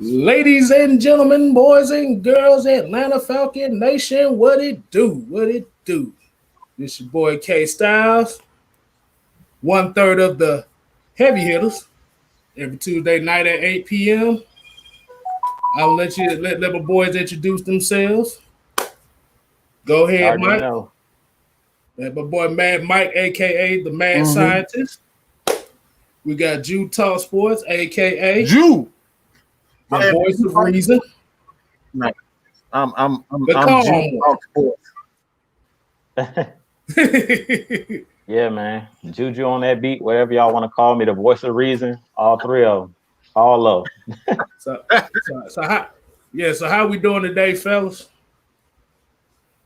Ladies and gentlemen, boys and girls, Atlanta Falcon Nation, what it do? What it do? This your boy K Styles, 1/3 of the heavy hitters. Every Tuesday night at 8 p.m. I'll let my boys introduce themselves. Go You ahead, already Mike. know. That my boy Mad Mike, aka the Mad Mm-hmm. Scientist. We got Jew Talk Sports, aka Jew. the I am voice Jew of Talk reason, Sports. No, I'm the I'm Jew calm Talk Sports. one. Yeah, man. Juju on that beat, whatever y'all want to call me, the voice of reason. All three of them, all of So, so how we doing today, fellas?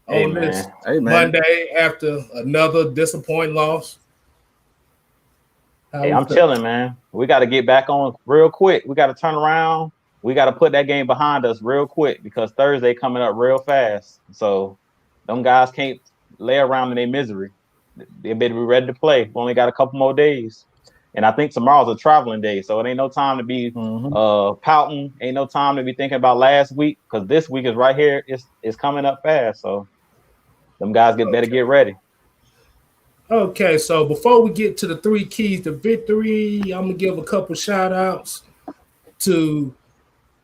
them. Hey, On this man. Hey man, Monday after another disappointing loss. How Hey, we I'm feel? chilling, man. We got to get back on real quick. We got to turn around. We got to put that game behind us real quick because Thursday coming up real fast. So them guys can't lay around in their misery. They better be ready to play. We only got a couple more days. And I think tomorrow's a traveling day, so it ain't no time to be mm-hmm. pouting. Ain't no time to be thinking about last week because this week is right here. It's coming up fast. So them guys better Okay. get ready. Okay, so before we get to the three keys to victory, I'm gonna give a couple shout outs to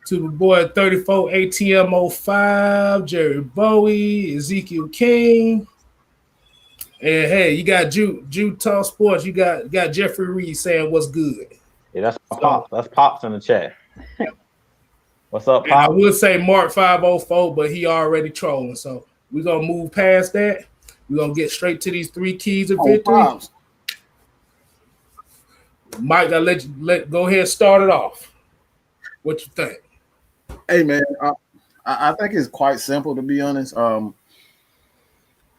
the boy 34 ATM 05, Jerry Bowie, Ezekiel King. And hey, you got Jude Talk Sports, you got Jeffrey Reed saying what's good. Yeah, that's my So pops. That's pops in the chat. What's up, and I Pop? would say Mark 504, but he already trolling. So we're gonna move past that. We're gonna get straight to these three keys of Oh victory. pops. Mike, I let go ahead and start it off. What you think? Hey man, I think it's quite simple to be honest.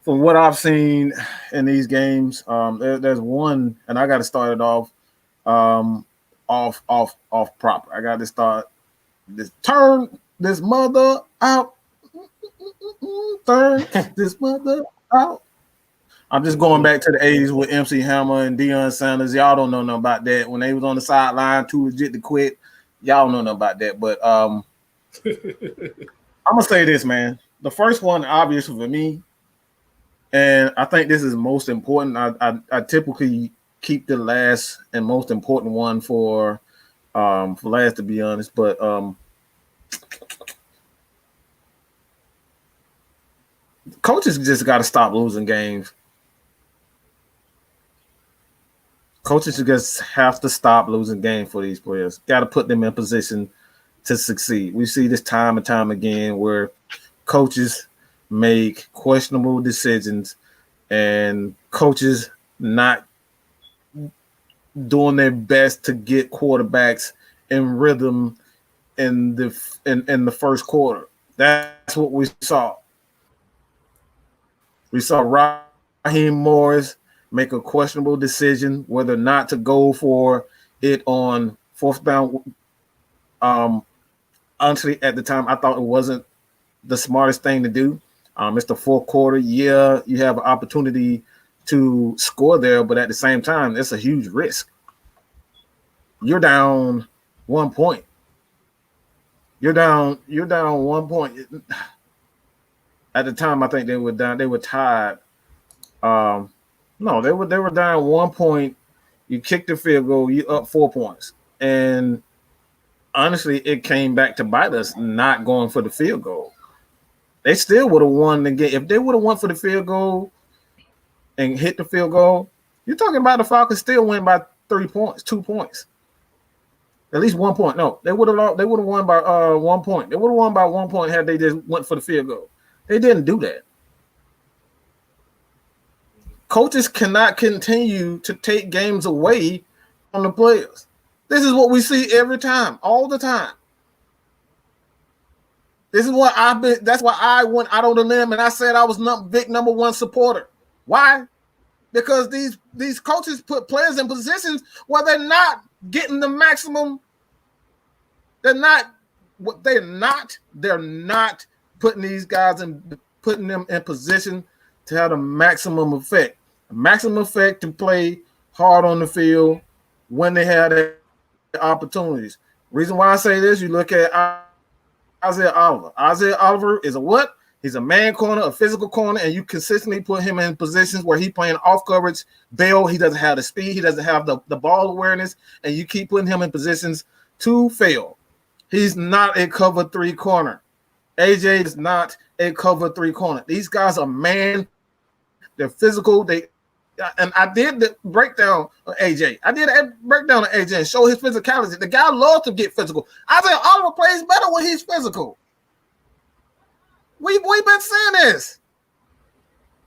From what I've seen in these games, there's one, and I got to start it um, off proper. I got to start this turn this mother out, turn this mother out. I'm just going back to the 80s with MC Hammer and Deion Sanders. Y'all don't know nothing about that. When they was on the sideline, too legit to quit. Y'all don't know nothing about that. But I'm gonna say this, man. The first one, obvious for me, and I think this is most important. I typically keep the last and most important one for last, to be honest. But coaches just got to stop losing games. Coaches just have to stop losing games for these players. Got to put them in position to succeed. We see this time and time again where coaches make questionable decisions and coaches not doing their best to get quarterbacks in rhythm in the first quarter. That's what we saw. We saw Raheem Morris make a questionable decision whether or not to go for it on fourth down. Honestly, at the time, I thought it wasn't the smartest thing to do. It's the fourth quarter. Yeah, you have an opportunity to score there, but at the same time, it's a huge risk. You're down 1 point. You're down 1 point. At the time, I think they were down. They were tied. No, they were down 1 point. You kicked the field goal. You up 4 points, and honestly, it came back to bite us not going for the field goal. They still would have won the game if they would have won for the field goal and hit the field goal. You're talking about the Falcons still win by 3 points, 2 points, at least 1 point. No, they would have. They would have won by 1 point. They would have won by 1 point had they just went for the field goal. They didn't do that. Coaches cannot continue to take games away from the players. This is what we see every time, all the time. This is what I've been. That's why I went out on the limb and I said I was not big number one supporter. Why? Because these coaches put players in positions where they're not getting the maximum. They're not. They're not putting these guys in, putting them in position to have the maximum effect. The maximum effect to play hard on the field when they have their opportunities. Reason why I say this, you look at Isaiah Oliver. Isaiah Oliver is a what? He's a man corner, a physical corner, and you consistently put him in positions where he's playing off coverage, bail. He doesn't have the speed. He doesn't have the ball awareness, and you keep putting him in positions to fail. He's not a cover 3 corner. AJ is not a cover 3 corner. These guys are man. They're physical. And I did the breakdown of AJ. I did a breakdown of AJ and show his physicality. The guy loves to get physical. Isaiah Oliver plays better when he's physical. We've been saying this.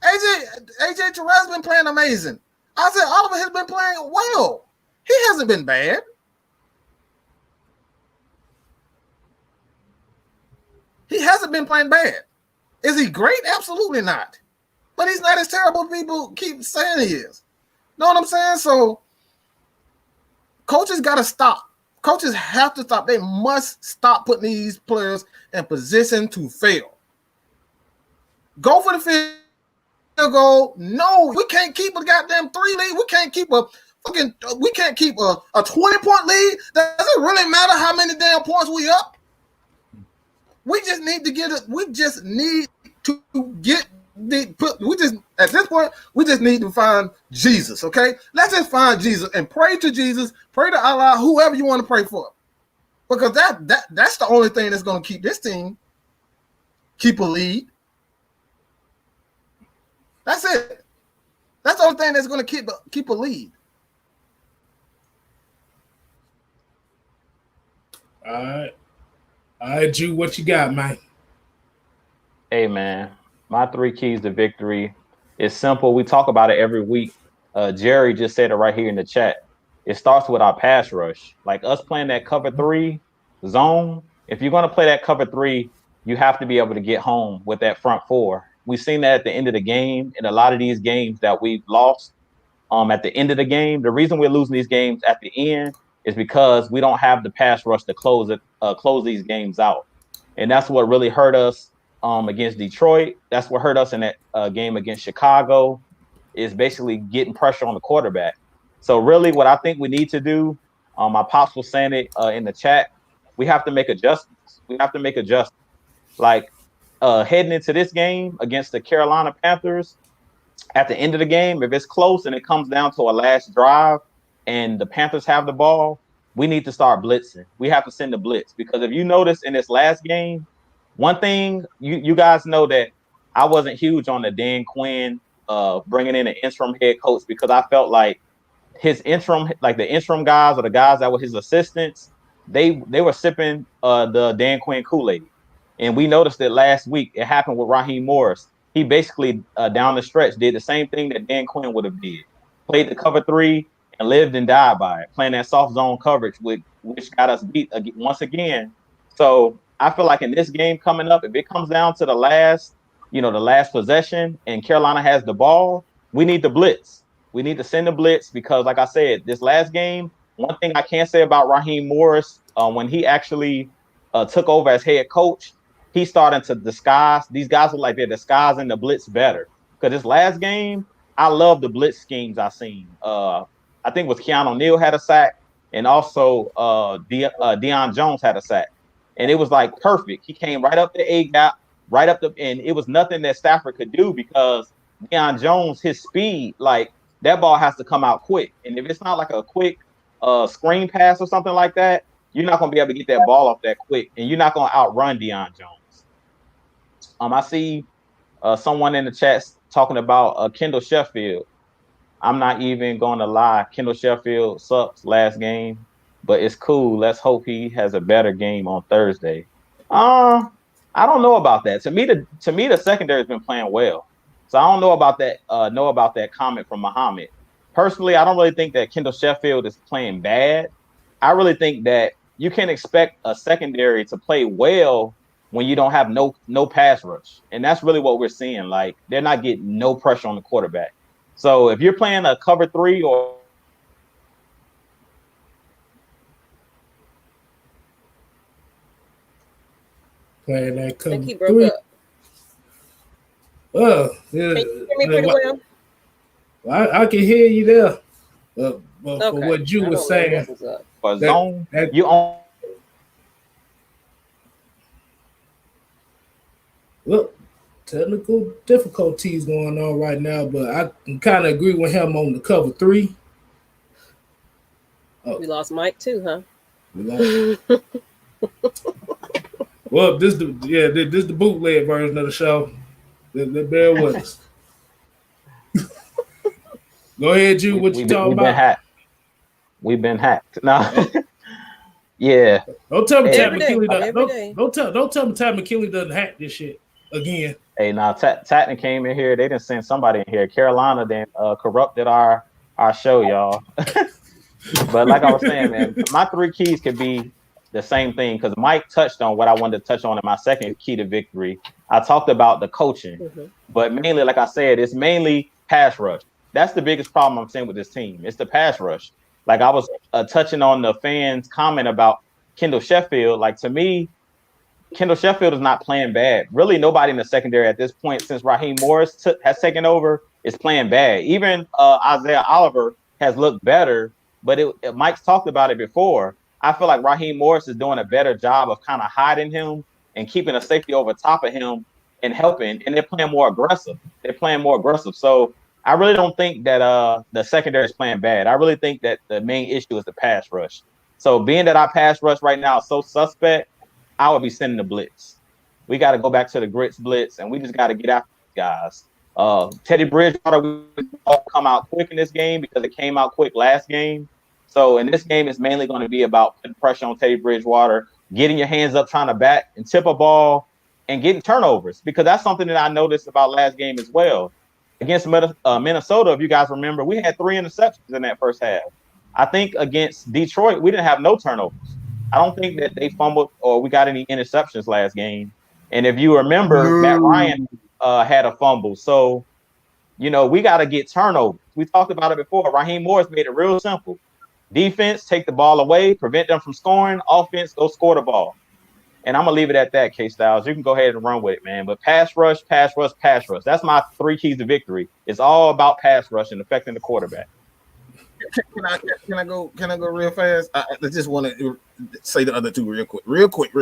AJ Terrell's been playing amazing. Isaiah Oliver has been playing well. He hasn't been bad. He hasn't been playing bad. Is he great? Absolutely not. But he's not as terrible as people keep saying he is. Know what I'm saying? So coaches got to stop. Coaches have to stop. They must stop putting these players in position to fail. Go for the field goal. No, we can't keep a goddamn 3 lead. We can't keep a 20-point lead. Does it really matter how many damn points we up? We just need to get it. We just need to get at this point, we just need to find Jesus, okay? Let's just find Jesus and pray to Jesus, pray to Allah, whoever you want to pray for. Because that's the only thing that's going to keep this team keep a lead. That's it. That's the only thing that's going to keep a lead. All right, Drew, what you got, man? Hey, man, my 3 keys to victory is simple. We talk about it every week. Jerry just said it right here in the chat. It starts with our pass rush. Like us playing that cover 3 zone. If you're going to play that cover 3, you have to be able to get home with that front 4. We've seen that at the end of the game in a lot of these games that we've lost. At the end of the game, the reason we're losing these games at the end is because we don't have the pass rush to close these games out. And that's what really hurt us against Detroit. That's what hurt us in that game against Chicago, is basically getting pressure on the quarterback. So really what I think we need to do, my pops was saying it in the chat, we have to make adjustments. Like heading into this game against the Carolina Panthers, at the end of the game, if it's close and it comes down to a last drive and the Panthers have the ball, we need to start blitzing. We have to send the blitz, because if you notice in this last game, one thing you guys know that I wasn't huge on the Dan Quinn bringing in an interim head coach, because I felt like the interim guys or the guys that were his assistants, they were sipping the Dan Quinn Kool-Aid. And we noticed it last week. It happened with Raheem Morris. He basically down the stretch did the same thing that Dan Quinn would have did. Played the cover 3 and lived and died by it, playing that soft zone coverage, which got us beat once again. So I feel like in this game coming up, if it comes down to the last possession and Carolina has the ball, we need the blitz. We need to send the blitz, because like I said, this last game, one thing I can say about Raheem Morris, when he actually took over as head coach, he's starting to disguise. These guys look like they're disguising the blitz better. Because this last game, I love the blitz schemes I seen. I think it was Keanu Neal had a sack, and also Deion Jones had a sack. And it was like perfect. He came right up the A gap, and it was nothing that Stafford could do, because Deion Jones, his speed, like that ball has to come out quick. And if it's not like a quick screen pass or something like that, you're not going to be able to get that ball off that quick, and you're not going to outrun Deion Jones. I see someone in the chat talking about Kendall Sheffield. I'm not even going to lie. Kendall Sheffield sucks last game, but it's cool. Let's hope he has a better game on Thursday. I don't know about that. To me, the secondary has been playing well. So I don't know about that comment from Muhammad. Personally, I don't really think that Kendall Sheffield is playing bad. I really think that you can expect a secondary to play well when you don't have no pass rush. And that's really what we're seeing. Like, they're not getting no pressure on the quarterback. So if you're playing a cover 3 or playing that cover 3. He broke up. Oh, Can yeah. you hear me pretty well? I can hear you there. But Okay. for what you were saying, zone, you Look, technical difficulties going on right now, but I can kind of agree with him on the cover 3. We lost Mike too, huh? Well, this the bootleg version of the show. They bear with us. Go ahead, Jude. What you talking about? We've been hacked. No. Yeah. Don't tell me Tad Every day, McKinley don't tell me Tad McKinley doesn't hack this shit again. Hey, now Tatton came in here. They didn't send somebody in here. Carolina then corrupted our show, y'all. But like I was saying, man, my 3 keys could be the same thing because Mike touched on what I wanted to touch on in my second key to victory. I talked about the coaching, but mainly, like I said, it's mainly pass rush. That's the biggest problem I'm seeing with this team. It's the pass rush. Like I was touching on the fans' comment about Kendall Sheffield. Like to me, Kendall Sheffield is not playing bad. Really, nobody in the secondary at this point, since Raheem Morris has taken over, is playing bad. Even Isaiah Oliver has looked better, but Mike's talked about it before. I feel like Raheem Morris is doing a better job of kind of hiding him and keeping a safety over top of him and helping. And they're playing more aggressive. So I really don't think that the secondary is playing bad. I really think that the main issue is the pass rush. So being that our pass rush right now is so suspect, I would be sending the blitz. We got to go back to the grits blitz, and we just got to get after these guys. Teddy Bridgewater will come out quick in this game because it came out quick last game. So in this game, it's mainly going to be about putting pressure on Teddy Bridgewater, getting your hands up, trying to back and tip a ball, and getting turnovers, because that's something that I noticed about last game as well. Against Minnesota, if you guys remember, we had 3 interceptions in that first half. I think against Detroit, we didn't have no turnovers. I don't think that they fumbled or we got any interceptions last game. And if you remember, Matt Ryan had a fumble. So, we got to get turnovers. We talked about it before. Raheem Morris made it real simple. Defense, take the ball away, prevent them from scoring. Offense, go score the ball. And I'm going to leave it at that, K-Styles. You can go ahead and run with it, man. But pass rush. That's my 3 keys to victory. It's all about pass rush and affecting the quarterback. Can I go real fast? I just want to say the other 2 real quick.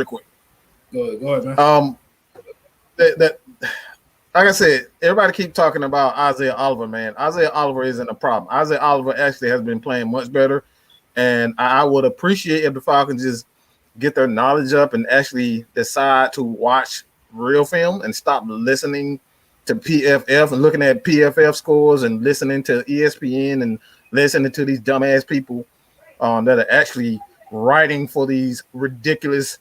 Go ahead, man. That like I said, everybody keep talking about Isaiah Oliver, man. Isaiah Oliver isn't a problem. Isaiah Oliver actually has been playing much better, and I would appreciate if the Falcons just get their knowledge up and actually decide to watch real film and stop listening to PFF and looking at PFF scores and listening to ESPN and listening to these dumbass people that are actually writing for these ridiculous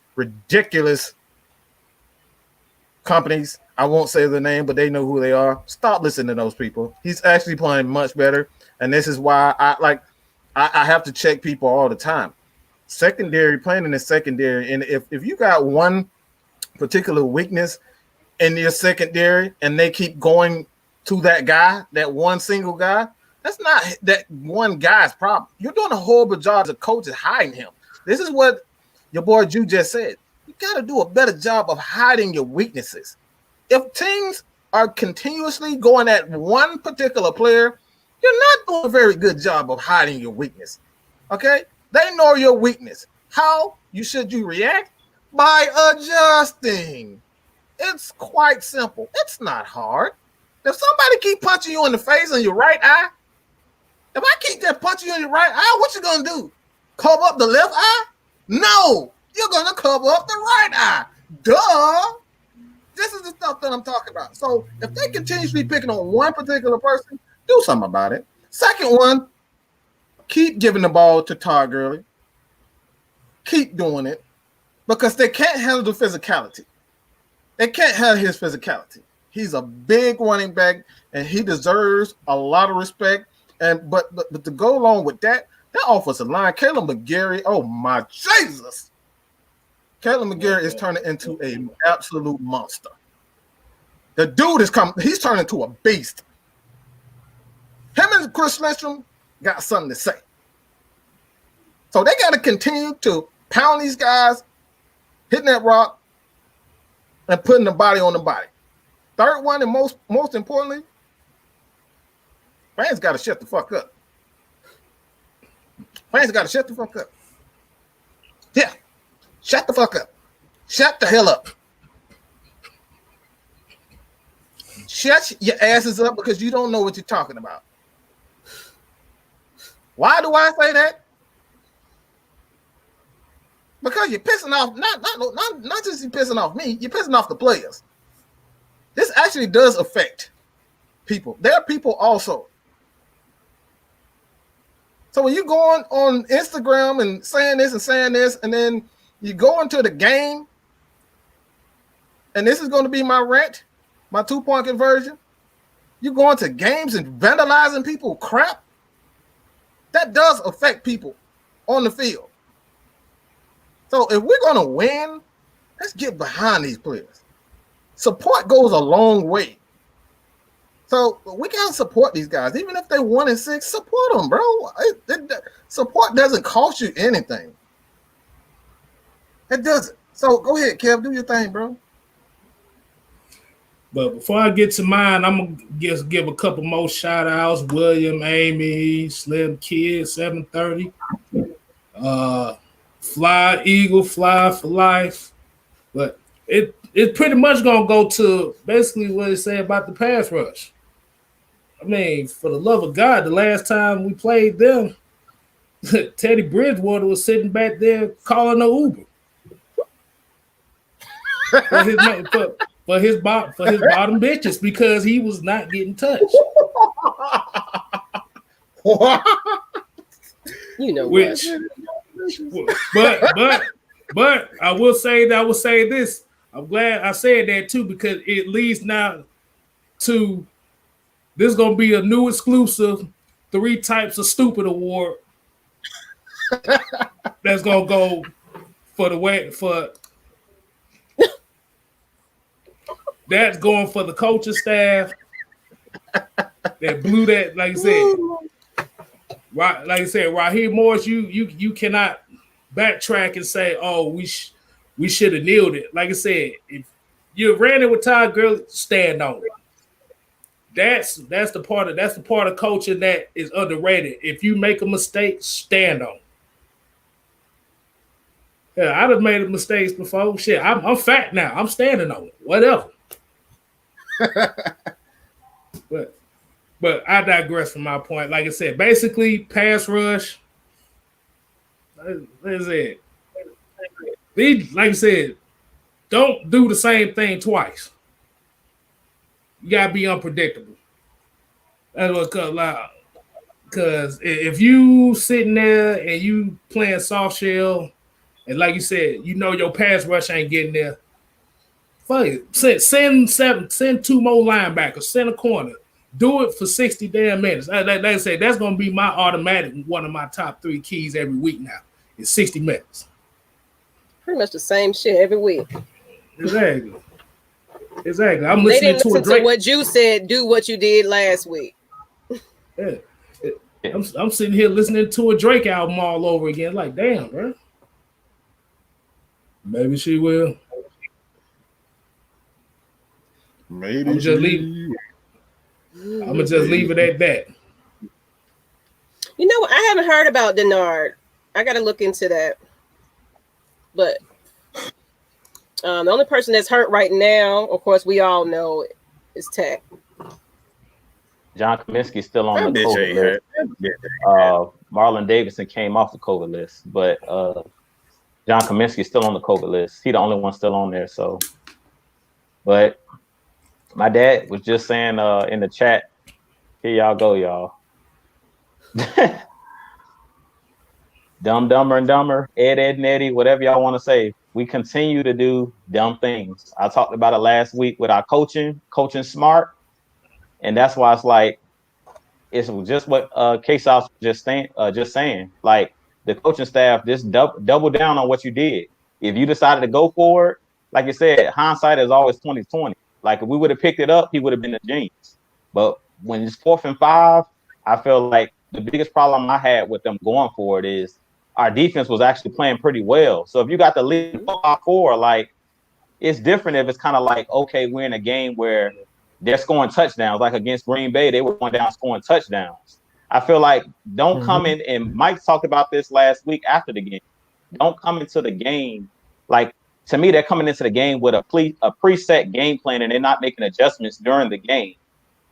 companies. I won't say the name, but they know who they are. Stop listening to those people. He's actually playing much better, and this is why I have to check people all the time. Playing in the secondary, and if you got one particular weakness in your secondary and they keep going to that one single guy, that's not that one guy's problem. You're doing a horrible job as a coach of hiding him. This is what your boy Drew just said. You got to do a better job of hiding your weaknesses. If teams are continuously going at one particular player, you're not doing a very good job of hiding your weakness. Okay? They know your weakness. How should you react? By adjusting. It's quite simple. It's not hard. If somebody keep punching you in the face on your right eye, if I keep that punching you in your right eye, what you gonna do? Cover up the left eye? No, you're gonna cover up the right eye. Duh. This is the stuff that I'm talking about. So if they continuously picking on one particular person, do something about it. Second one, keep giving the ball to Todd Gurley. Keep doing it because they can't handle the physicality. They can't handle his physicality. He's a big running back, and he deserves a lot of respect. And but to go along with that offensive line, Caleb McGarry, oh my Jesus. Caleb McGarry is turning into an absolute monster. The dude he's turning into a beast. Him and Chris Lindstrom got something to say. So they got to continue to pound these guys, hitting that rock, and putting the body on the body. Third one, and most importantly, fans got to shut the fuck up. Fans got to shut the fuck up. Yeah, shut the fuck up. Shut the hell up. shut your asses up because you don't know what you're talking about. Why do I say that? Because you're pissing off not just you pissing off me, you're pissing off the players. This actually does affect people. There are people also. So when you go on Instagram and saying this, and then you go into the game, and this is going to be my rant, my 2-point conversion. You go into games and vandalizing people crap. That does affect people on the field. So if we're going to win, let's get behind these players. Support goes a long way. So we gotta support these guys, even if they're 1-6. Support them, bro. Support doesn't cost you anything. It doesn't. So go ahead, Kev, do your thing, bro. But before I get to mine, I'm gonna just give a couple more shout outs. William, Amy, Slim Kid, 730. Fly Eagle, Fly for Life. But it's pretty much gonna go to basically what it said about the pass rush. I mean, for the love of God, the last time we played them, Teddy Bridgewater was sitting back there calling an Uber for his bottom bitches because he was not getting touched. You know Which, but I will say this. I'm glad I said that too because it leads now to this is gonna be a new exclusive 3 types of stupid award that's gonna go for the way for that's going for the coaching staff that blew that, like I said. Right, like I said, Raheem Morris, you cannot backtrack and say, oh, we should have nailed it. Like I said, if you ran it with Todd Gurley, stand on it. That's the part of coaching that is underrated. If you make a mistake, stand on it. Yeah, I'd have made mistakes before. Shit, I'm fat now. I'm standing on it. Whatever. But I digress from my point. Like I said, basically pass rush. That's it. Like I said, don't do the same thing twice. You gotta be unpredictable. That's what because if you sitting there and you playing soft shell, and like you said, you know your pass rush ain't getting there. Fuck it. Send 2 more linebackers, send a corner. Do it for 60 damn minutes. Like I said, that's gonna be my automatic one of my top 3 keys every week now. It's 60 minutes. Pretty much the same shit every week. Exactly. I'm They listening didn't listen to a Drake. to what you said. Do what you did last week. Yeah. I'm sitting here listening to a Drake album all over again. Like, damn, bro. Maybe she will. Maybe I'm gonna just leave it at that. You know, I haven't heard about Denard. I got to look into that. But the only person that's hurt right now, of course, we all know is Tech. John Kaminsky's still on the COVID list. Marlon Davidson came off the COVID list, but John Kaminsky's still on the COVID list. He's the only one still on there. So, but my dad was just saying in the chat, here y'all go, y'all. Dumb, Dumber, and Dumber, Ed, and Eddie, whatever y'all want to say. We continue to do dumb things. I talked about it last week with our coaching smart. And that's why it's like, it's just what K-Sauce just saying. Like, the coaching staff, just double down on what you did. If you decided to go for it, like you said, hindsight is always 20/20. Like, if we would have picked it up, he would have been the genius. But when it's 4th and 5, I feel like the biggest problem I had with them going for it is our defense was actually playing pretty well. So if you got the lead 4-4, like, it's different if it's kind of like, okay, we're in a game where they're scoring touchdowns. Like against Green Bay, they were going down scoring touchdowns. I feel like don't come in, and Mike talked about this last week after the game. Don't come into the game like to me, they're coming into the game with a preset game plan, and they're not making adjustments during the game.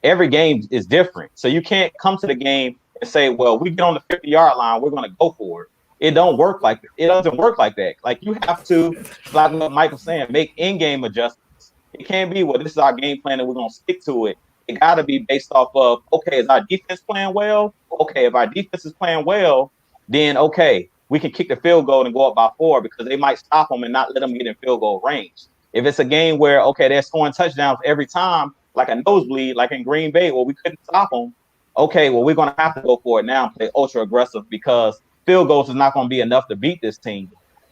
Every game is different. So you can't come to the game and say, well, we get on the 50-yard line, we're going to go for it. It doesn't work like that. Like, you have to, like what Mike was saying, make in-game adjustments. It can't be, well, this is our game plan and we're going to stick to it. It got to be based off of, okay, is our defense playing well? Okay, if our defense is playing well, then okay, we can kick the field goal and go up by 4 because they might stop them and not let them get in field goal range. If it's a game where, okay, they're scoring touchdowns every time, like a nosebleed, like in Green Bay, where we couldn't stop them, okay, well, we're going to have to go for it now and play ultra aggressive because field goals is not going to be enough to beat this team.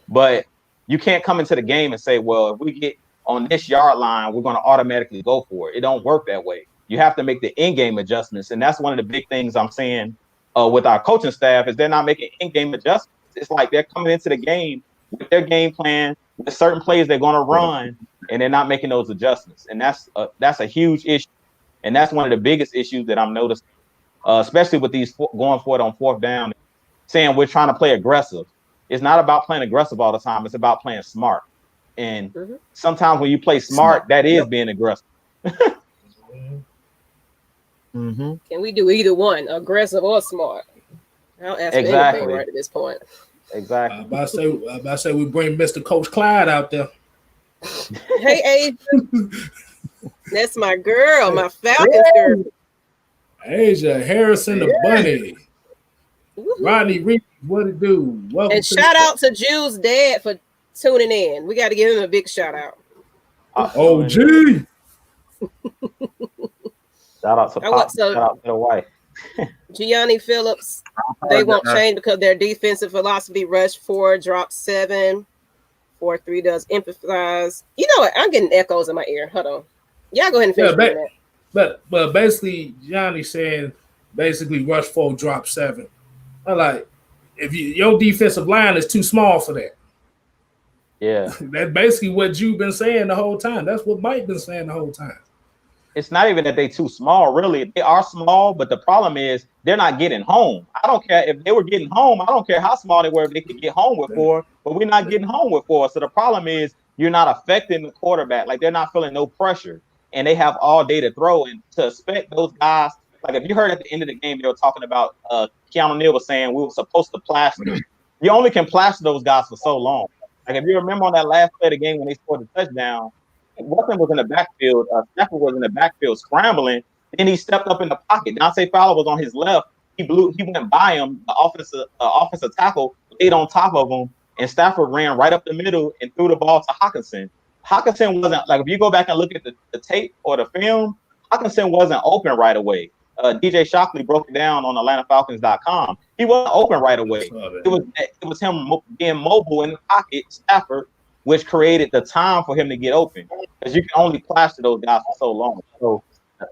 But you can't come into the game and say, well, if we get on this yard line, we're going to automatically go for it. It don't work that way. You have to make the in-game adjustments, and that's one of the big things I'm saying with our coaching staff is they're not making in-game adjustments. It's like they're coming into the game with their game plan, with certain plays they're going to run, and they're not making those adjustments. And that's a huge issue, and that's one of the biggest issues that I'm noticing, especially with these going for it on 4th down, saying we're trying to play aggressive. It's not about playing aggressive all the time. It's about playing smart. And sometimes when you play smart, that is being aggressive. Can we do either one, aggressive or smart? I'll ask for anything right at this point. Exactly. I'm about to say we bring Mr. Coach Clyde out there. Hey, Asia. That's my girl, my Falcons girl. Asia Harrison the Bunny. Rodney Reed, what it do? Welcome and shout out to Jules' dad for tuning in. We got to give him a big shout out. OG. Shout out to Pop. Shout out to the wife. Gianni Phillips, they won't change because their defensive philosophy rush 4, drop 7, 4-3 does empathize. You know what? I'm getting echoes in my ear. Hold on. Y'all go ahead and finish that. But basically, Gianni saying basically rush 4, drop 7. I'm like, if your defensive line is too small for that. Yeah. That's basically what you've been saying the whole time. That's what Mike been saying the whole time. It's not even that they too small, really. They are small, but the problem is they're not getting home. I don't care if they were getting home. I don't care how small they were if they could get home with 4, but we're not getting home with 4. So the problem is you're not affecting the quarterback. Like, they're not feeling no pressure, and they have all day to throw. And to expect those guys, like if you heard at the end of the game, they were talking about Keanu Neal was saying we were supposed to plaster. You only can plaster those guys for so long. Like if you remember on that last play of the game when they scored the touchdown, Watson was in the backfield. Stafford was in the backfield scrambling. Then he stepped up in the pocket. Dante Fowler was on his left. He went by him. The offensive tackle laid on top of him, and Stafford ran right up the middle and threw the ball to Hockenson. Hockenson wasn't, like, if you go back and look at the tape or the film, Hockenson wasn't open right away. DJ Shockley broke it down on AtlantaFalcons.com. He wasn't open right away. It was him being mobile in the pocket, Stafford, which created the time for him to get open, because you can only plaster those guys for so long. So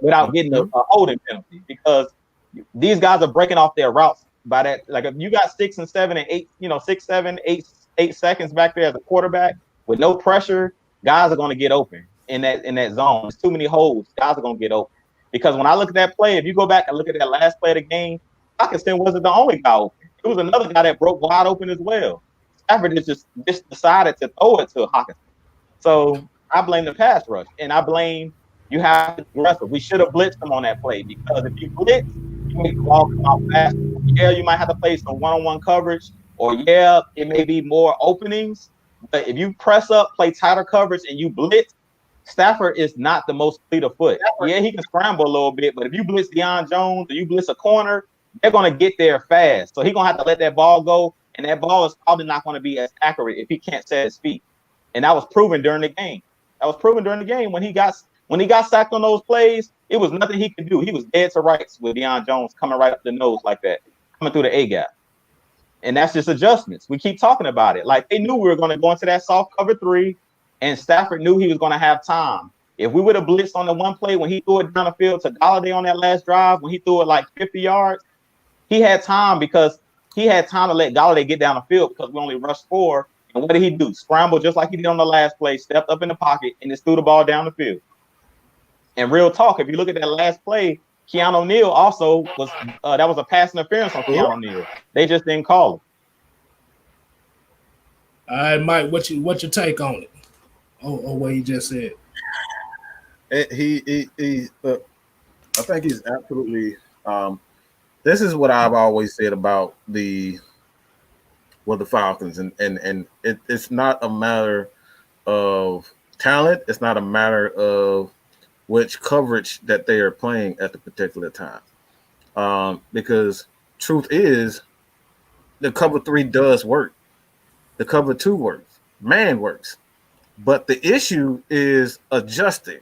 without getting a holding penalty, because these guys are breaking off their routes by that. Like if you got 6 and 7 and 8, 6, 7, 8 seconds back there as a quarterback with no pressure, guys are going to get open in that zone. There's too many holes. Guys are going to get open. Because when I look at that play, if you go back and look at that last play of the game, Hockenson wasn't the only guy open. It was another guy that broke wide open as well. Stafford just decided to throw it to Hockenson. So I blame the pass rush, and I blame you have to be aggressive. We should have blitzed them on that play, because if you blitz, you make the ball come out fast. Yeah, you might have to play some one-on-one coverage, or yeah, it may be more openings. But if you press up, play tighter coverage, and you blitz, Stafford is not the most fleet of foot. Yeah, he can scramble a little bit, but if you blitz Deion Jones or you blitz a corner, they're going to get there fast. So he's going to have to let that ball go, and that ball is probably not going to be as accurate if he can't set his feet. And that was proven during the game. When he got sacked on those plays, it was nothing he could do. He was dead to rights with Deion Jones coming right up the nose like that, coming through the A-gap. And that's just adjustments. We keep talking about it. Like, they knew we were going to go into that soft cover 3, and Stafford knew he was going to have time. If we would have blitzed on the one play when he threw it down the field to Golladay on that last drive, when he threw it like 50 yards, he had time because he had time to let Golladay get down the field because we only rushed 4. And what did he do? Scramble just like he did on the last play, stepped up in the pocket, and just threw the ball down the field. And real talk, if you look at that last play, Keanu Neal also was that was a pass interference on Keanu Neal. They just didn't call it. All right, Mike, what's your take on it? or what he just said? He I think he's absolutely. This is what I've always said about the Falcons, and it's not a matter of talent. It's not a matter of which coverage that they are playing at the particular time. Because truth is, the cover 3 does work. The cover 2 works. Man works. But the issue is adjusting,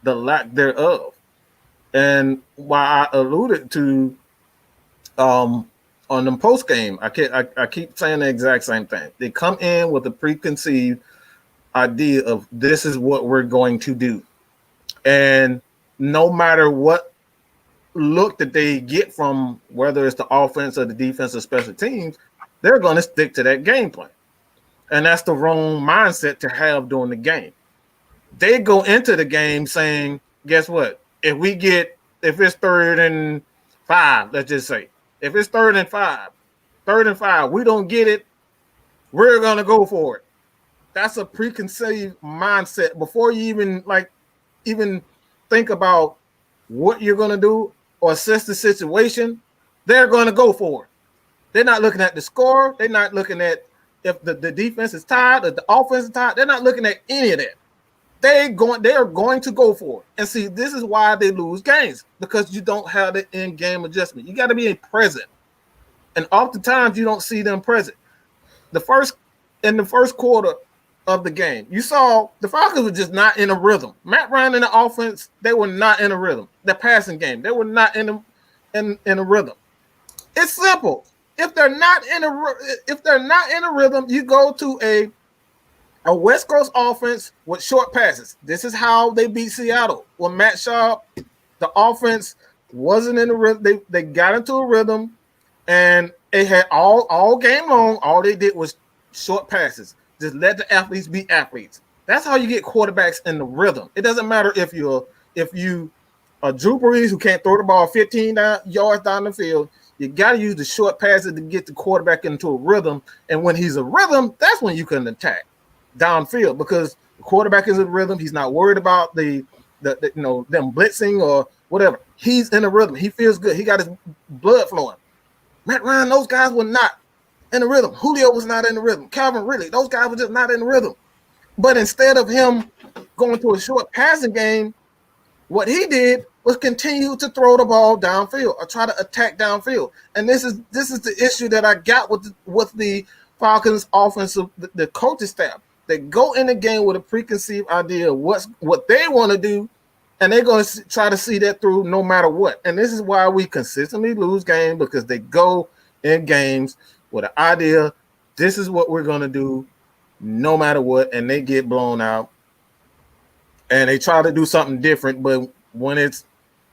the lack thereof. And while I alluded to on the post game, I keep saying the exact same thing. They come in with a preconceived idea of this is what we're going to do. And no matter what look that they get from whether it's the offense or the defense or special teams, they're going to stick to that game plan. And that's the wrong mindset to have during the game. They go into the game saying, guess what? If it's 3rd and 5, let's just say, if it's 3rd and 5, we don't get it, we're going to go for it. That's a preconceived mindset before you even think about what you're going to do or assess the situation. They're going to go for it. They're not looking at the score. They're not looking at if the defense is tied or the offense is tied. They're not looking at any of that. They are going to go for it. And see, this is why they lose games, because you don't have the in-game adjustment. You got to be present. And oftentimes you don't see them present. In the first quarter of the game, you saw the Falcons were just not in a rhythm. Matt Ryan and the offense, they were not in a rhythm. The passing game, they were not in a rhythm. It's simple. If they're not in a rhythm, you go to a West Coast offense with short passes. This is how they beat Seattle. When Matt Schaub, the offense wasn't in a rhythm. They got into a rhythm, and it had all game long. All they did was short passes. Just let the athletes be athletes. That's how you get quarterbacks in the rhythm. It doesn't matter if you are Drew Brees, who can't throw the ball 15 yards down the field. You got to use the short passes to get the quarterback into a rhythm. And when he's a rhythm, that's when you can attack downfield, because the quarterback is in rhythm. He's not worried about them blitzing or whatever. He's in a rhythm. He feels good. He got his blood flowing. Matt Ryan, those guys were not in the rhythm. Julio was not in the rhythm. Calvin Ridley, those guys were just not in the rhythm. But instead of him going to a short passing game, what he did was continue to throw the ball downfield or try to attack downfield. And this is the issue that I got with the Falcons offensive, the coaching staff. They go in the game with a preconceived idea of what they want to do, and they're going to try to see that through no matter what. And this is why we consistently lose games, because they go in games with an idea, this is what we're going to do no matter what, and they get blown out. And they try to do something different, but when it's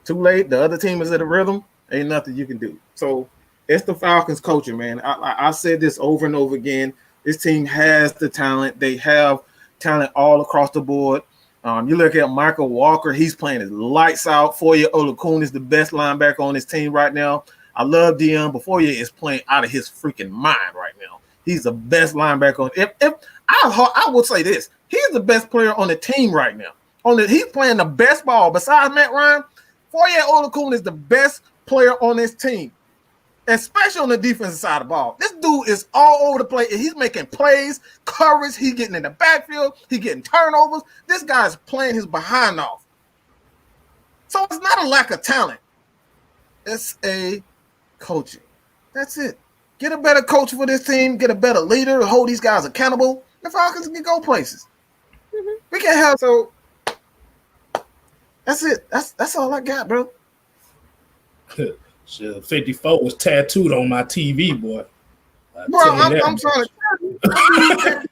too late, the other team is in a rhythm, ain't nothing you can do. So it's the Falcons coaching, man. I said this over and over again. This team has the talent. They have talent all across the board. You look at Michael Walker, he's playing his lights out. Foye Oluokun is the best linebacker on his team right now. I love Dion, but Foye is playing out of his freaking mind right now. He's the best linebacker on. If I would say this, he's the best player on the team right now. He's playing the best ball besides Matt Ryan. Foye Oluokun is the best player on this team, especially on the defensive side of the ball. This dude is all over the place. He's making plays, coverage. He's getting in the backfield. He's getting turnovers. This guy's playing his behind off. So it's not a lack of talent. It's a coaching. That's it. Get a better coach for this team. Get a better leader. Hold these guys accountable. The Falcons can go places. Mm-hmm. We can't have so. That's it. That's all I got, bro. Shit, 54 was tattooed on my TV, boy. Bro, I'm trying to tell you.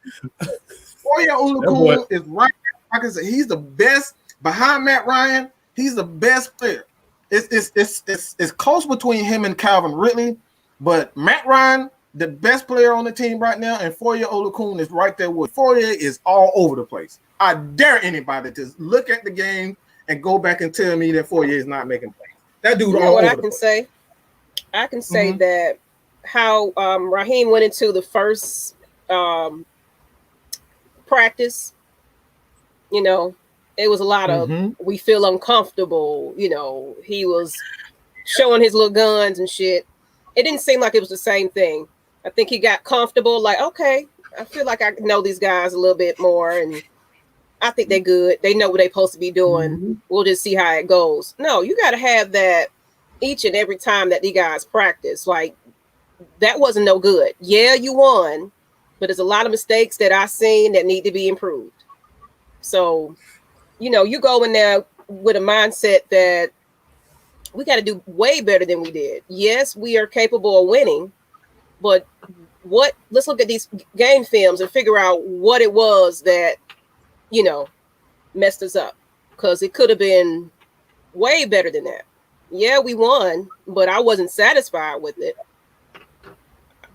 Foye Oluokun is right. Like I said, he's the best behind Matt Ryan. He's the best player. It's close between him and Calvin Ridley, but Matt Ryan, the best player on the team right now, and Foye Oluokun is right there with. Foye is all over the place. I dare anybody to look at the game and go back and tell me that Foye is not making plays. That dude, all over the place. I can say that how Raheem went into the first practice You know, it was a lot of Mhm. we feel uncomfortable. He was showing his little guns and shit. It didn't seem like it was the same thing. I think he got comfortable, like, okay, I feel like I know these guys a little bit more, and I think they're good. They know what they're supposed to be doing. Mhm. We'll just see how it goes. No, you got to have that each and every time that these guys practice. Like, that wasn't no good. Yeah, you won, but there's a lot of mistakes that I seen that need to be improved. So, you go in there with a mindset that we got to do way better than we did. Yes, we are capable of winning, but let's look at these game films and figure out what it was that, messed us up, because it could have been way better than that. Yeah, we won, but I wasn't satisfied with it.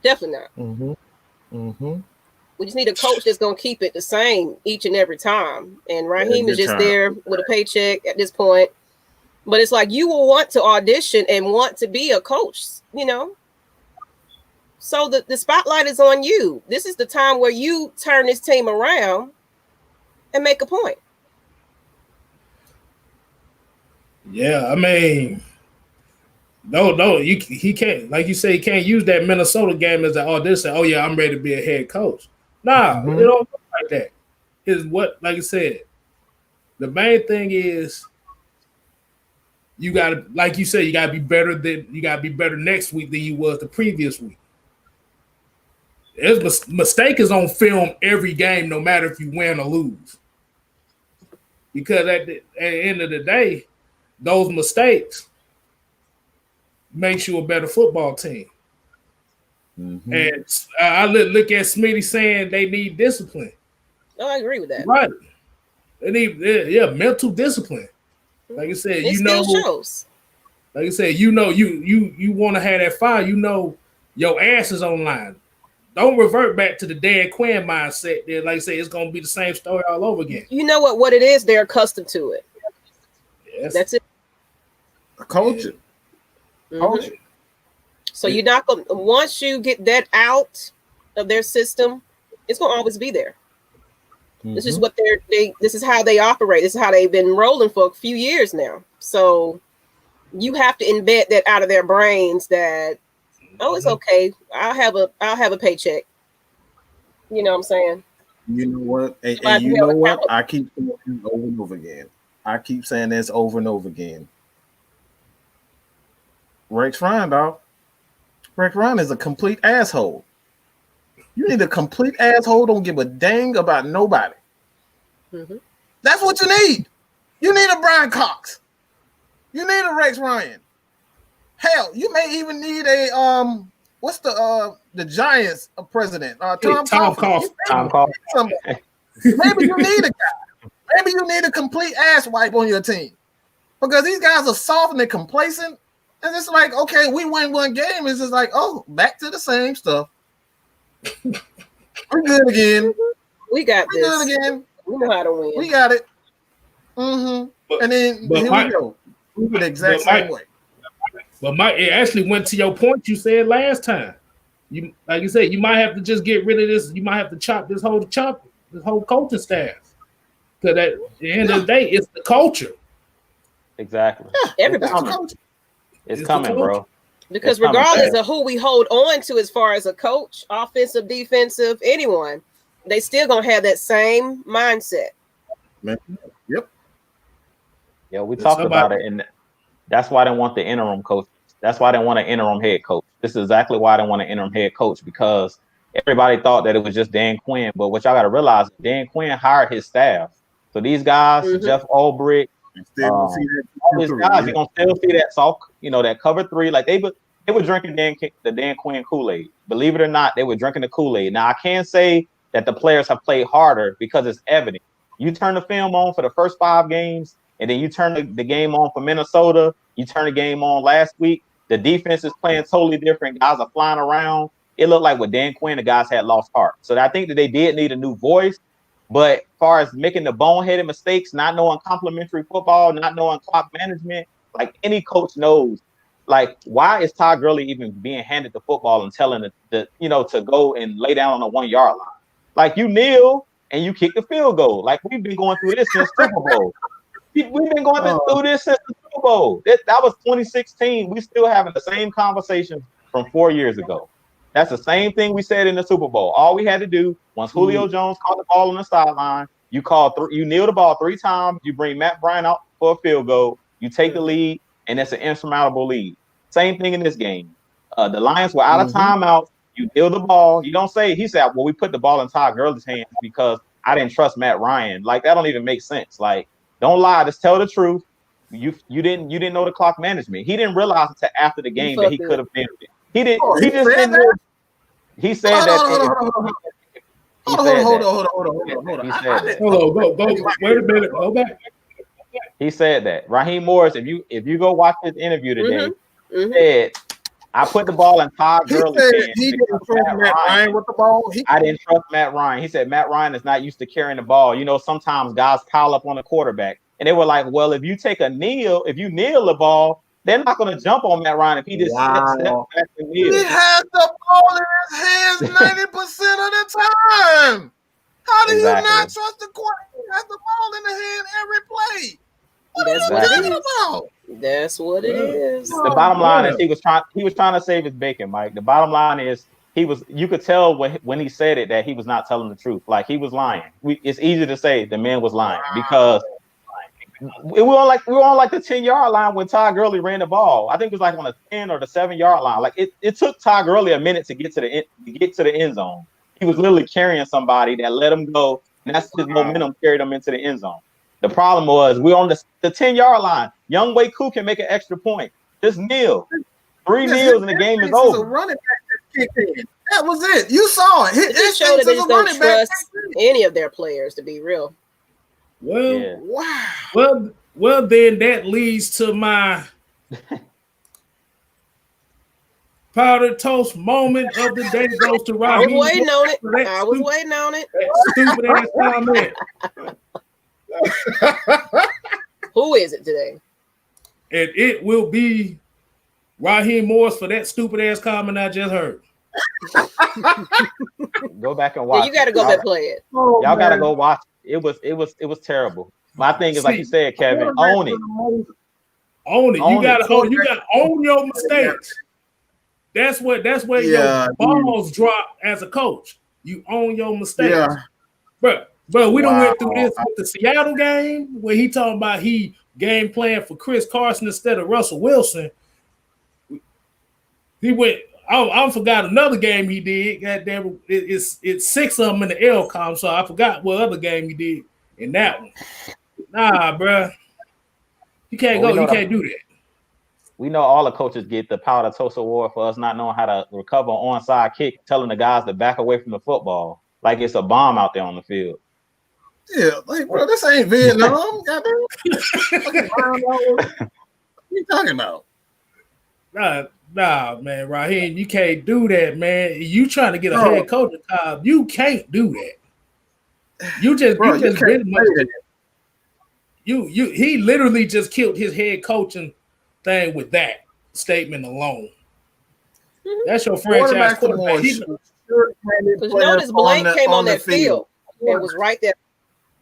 Definitely not. Mhm. Mhm. We just need a coach that's going to keep it the same each and every time. And Raheem is Every just time. there with a paycheck at this point. But it's like you will want to audition and want to be a coach, So the spotlight is on you. This is the time where you turn this team around and make a point. Yeah, I mean, no, he can't. Like you say, he can't use that Minnesota game as an audition. Oh yeah, I'm ready to be a head coach. Nah, Mhm. it don't look like that. Like I said, the main thing is you gotta, like you said, you gotta be better next week than you was the previous week. Mistake is on film every game, no matter if you win or lose. Because at the end of the day, those mistakes makes you a better football team. Mhm. And I look at Smitty saying they need discipline. Oh, I agree with that. Right. They need mental discipline. Like I said, It still shows. Like I said, you want to have that fire. Your ass is online. Don't revert back to the Dan Quinn mindset. There, like I say, it's gonna be the same story all over again. You know what it is? They're accustomed to it. Yes. That's it. Culture. Mhm. Culture. So you're not going. Once you get that out of their system, it's gonna always be there. This is what this is how they operate. This is how they've been rolling for a few years now. So you have to embed that out of their brains that, oh, it's okay. I'll have a paycheck. You know what I'm saying? You know what? And Somebody you held know what? accountable. I keep saying this over and over again. I keep saying this over and over again. Rex Ryan, dog. Rex Ryan is a complete asshole. You need a complete asshole. Don't give a dang about nobody. Mhm. That's what you need. You need a Brian Cox. You need a Rex Ryan. Hell, you may even need a what's the Giants president? Tom Coughlin. Tom Coughlin. Maybe you need a guy. Maybe you need a complete ass wipe on your team. Because these guys are soft and they're complacent. And it's like, okay, we win one game. It's just like, oh, back to the same stuff. We're good again. We got We're this. good again. We know how to win. We got it. Mm-hmm. And then here we go. We do the exact same way. But it actually went to your point you said last time. You, like you said, you might have to just get rid of this. You might have to chop this whole coaching staff. Because at the end of the day, it's the culture. Exactly. Everybody. It's coming, bro. Because regardless of who we hold on to as far as a coach, offensive, defensive, anyone, they still gonna have that same mindset. Yep. Yeah, we talked about it, and that's why they want the interim coach. That's why they want an interim head coach. This is exactly why they want an interim head coach, because everybody thought that it was just Dan Quinn. But what y'all got to realize, Dan Quinn hired his staff. So these guys, Jeff Ulbrich, all these guys, you're gonna still see that soft, that cover three. Like they were drinking the Dan Quinn Kool-Aid. Believe it or not, they were drinking the Kool-Aid. Now I can't say that the players have played harder because it's evident. You turn the film on for the first 5 games, and then you turn the game on for Minnesota. You turn the game on last week. The defense is playing totally different. Guys are flying around. It looked like with Dan Quinn, the guys had lost heart. So I think that they did need a new voice. But as far as making the boneheaded mistakes, not knowing complimentary football, not knowing clock management, like any coach knows, like why is Todd Gurley even being handed the football and telling to go and lay down on the 1 yard line? Like you kneel, and you kick the field goal. Like we've been going through this since Super Bowl. We've been going through this since the Super Bowl. That was 2016. We still having the same conversation from 4 years ago. That's the same thing we said in the Super Bowl. All we had to do once Julio Jones caught the ball on the sideline, you kneel the ball 3 times, you bring Matt Bryant out for a field goal, you take the lead, and that's an insurmountable lead. Same thing in this game. The Lions were out of timeout. You kneel the ball. You don't say, he said, well, we put the ball in Todd Gurley's hands because I didn't trust Matt Ryan. Like, that don't even make sense. Like, don't lie. Just tell the truth. You didn't know the clock management. He didn't realize until after the game that he could have been it. He didn't. He just didn't know. He said that. Hold on. He said that. Hold on, go. Wait a minute. Go back. He said that. Raheem Morris, if you go watch his interview today, said, I put the ball in Todd Gurley's hands. He didn't trust Matt Ryan with the ball. I didn't trust Matt Ryan. He said Matt Ryan is not used to carrying the ball. You know, sometimes guys pile up on the quarterback. And they were like, well, if you kneel the ball, they're not going to jump on Matt Ryan if he just steps back and kneels. He has the ball in his hands 90% of the time. How do you not trust the quarterback? He has the ball in the hand every play. That's what it is. The bottom line is he was trying to save his bacon, Mike. The bottom line is you could tell when he said it that he was not telling the truth. Like he was lying. It's easy to say the man was lying because we were on like the 10-yard line when Todd Gurley ran the ball. I think it was like on the 10 or the 7-yard line. Like it took Todd Gurley a minute to get to the end zone. He was literally carrying somebody that let him go, and that's his momentum carried him into the end zone. The problem was we're on the 10-yard line. Young Wei Koo can make an extra point. Just kneel. 3 kneels and the game is over. Running back that was it. You saw it. It just showed that they just don't trust any of their players, to be real. Well, Well, then that leads to my powder toast moment of the day. Goes to Raheem. I was waiting on it. Stupid ass comment. Who is it today? And it will be Raheem Morris for that stupid ass comment I just heard. Go back and watch. Yeah, you got to go back and play it. Y'all got to go watch it. It was terrible. My thing is, like you said, Kevin, own it. Own it. You got to own your mistakes. That's where your balls drop as a coach. You own your mistakes. Yeah. But we done went through this with the Seattle game where he talking about he game plan for Chris Carson instead of Russell Wilson. He went. I forgot another game he did. Goddamn, it's 6 of them in the L column, so I forgot what other game he did in that one. Nah, bro, you can't go. You can't do that. We know all the coaches get the powder toast award for us not knowing how to recover an onside kick, telling the guys to back away from the football like it's a bomb out there on the field. Yeah, like bro, this ain't Vietnam. What you talking about? Nah, man, Raheem, you can't do that, man. You trying to get a head coaching job? You can't do that. You just really much. He literally just killed his head coaching thing with that statement alone. That's your franchise quarterback. Because notice Blank came on that field and was right there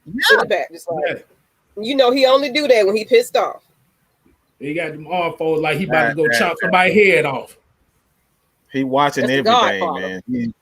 in the back, just like he only do that when he pissed off. He got them arm folds like he about to go chop somebody's head off. He watching everything, man.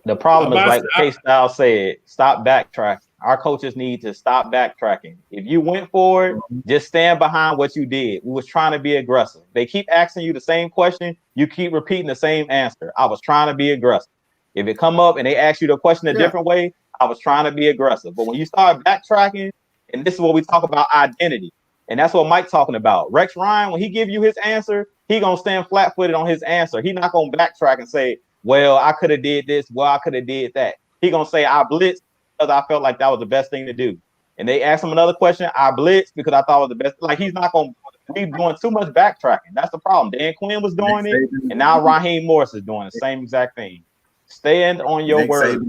The problem is like K-Style said, stop backtracking. Our coaches need to stop backtracking. If you went for it, just stand behind what you did. We was trying to be aggressive. They keep asking you the same question. You keep repeating the same answer. I was trying to be aggressive. If it come up and they ask you the question a different way, I was trying to be aggressive. But when you start backtracking, and this is what we talk about identity, and that's what Mike's talking about. Rex Ryan, when he give you his answer, he gonna stand flat-footed on his answer. He not gonna backtrack and say, well, I could have did this. Well, I could have did that. He gonna say, I blitzed because I felt like that was the best thing to do. And they asked him another question. I blitzed because I thought it was the best. Like, he's not going to be doing too much backtracking. That's the problem. Dan Quinn was doing it, and now Raheem Morris is doing the same exact thing. Stand on your word.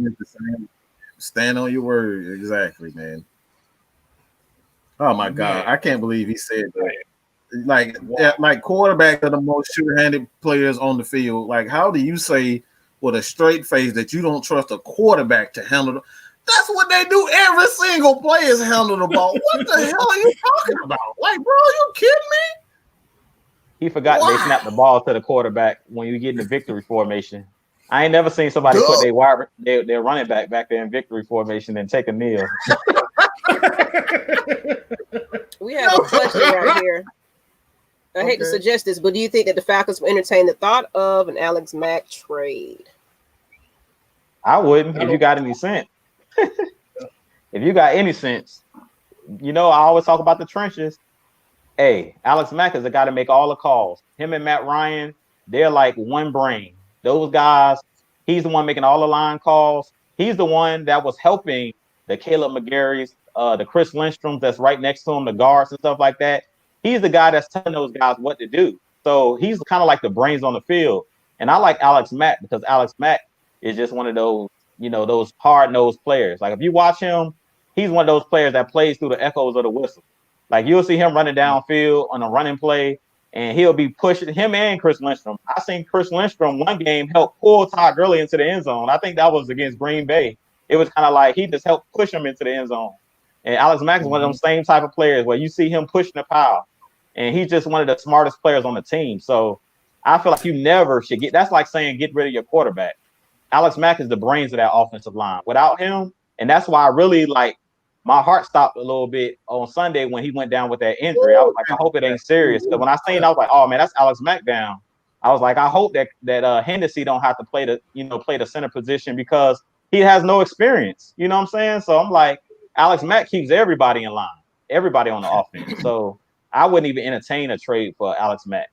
Stand on your word. Exactly, man. Oh, my God. I can't believe he said that. Like quarterback are the most sure-handed players on the field. Like, how do you say with a straight face that you don't trust a quarterback to handle. That's what they do. Every single player is handle the ball. What the hell are you talking about? Like, bro, you kidding me? He forgot they snapped the ball to the quarterback when you get in the victory formation. I ain't never seen somebody put their running back there in victory formation and take a kneel. We have a question right here. I hate to suggest this, but do you think that the Falcons will entertain the thought of an Alex Mack trade? I wouldn't if you got any sense. If you got any sense, I always talk about the trenches. Hey, Alex Mack is the guy to make all the calls. Him and Matt Ryan, they're like one brain. Those guys, he's the one making all the line calls. He's the one that was helping the Caleb McGarry's, the Chris Lindstroms that's right next to him, the guards and stuff like that. He's the guy that's telling those guys what to do. So he's kind of like the brains on the field. And I like Alex Mack because Alex Mack is just one of those, those hard-nosed players. Like if you watch him, he's one of those players that plays through the echoes of the whistle. Like you'll see him running downfield on a running play, and he'll be pushing him and Chris Lindstrom. I seen Chris Lindstrom one game help pull Todd Gurley into the end zone. I think that was against Green Bay. It was kind of like he just helped push him into the end zone. And Alex Mack is one of them same type of players where you see him pushing the pile, and he's just one of the smartest players on the team. So I feel like you never should that's like saying get rid of your quarterback. Alex Mack is the brains of that offensive line. Without him, and that's why I really my heart stopped a little bit on Sunday when he went down with that injury. I was like, I hope it ain't serious. Because when I seen, I was like, oh man, that's Alex Mack down. I was like, I hope that Hennessy don't have to play the center position because he has no experience. You know what I'm saying? So I'm like, Alex Mack keeps everybody in line, everybody on the offense. So I wouldn't even entertain a trade for Alex Mack.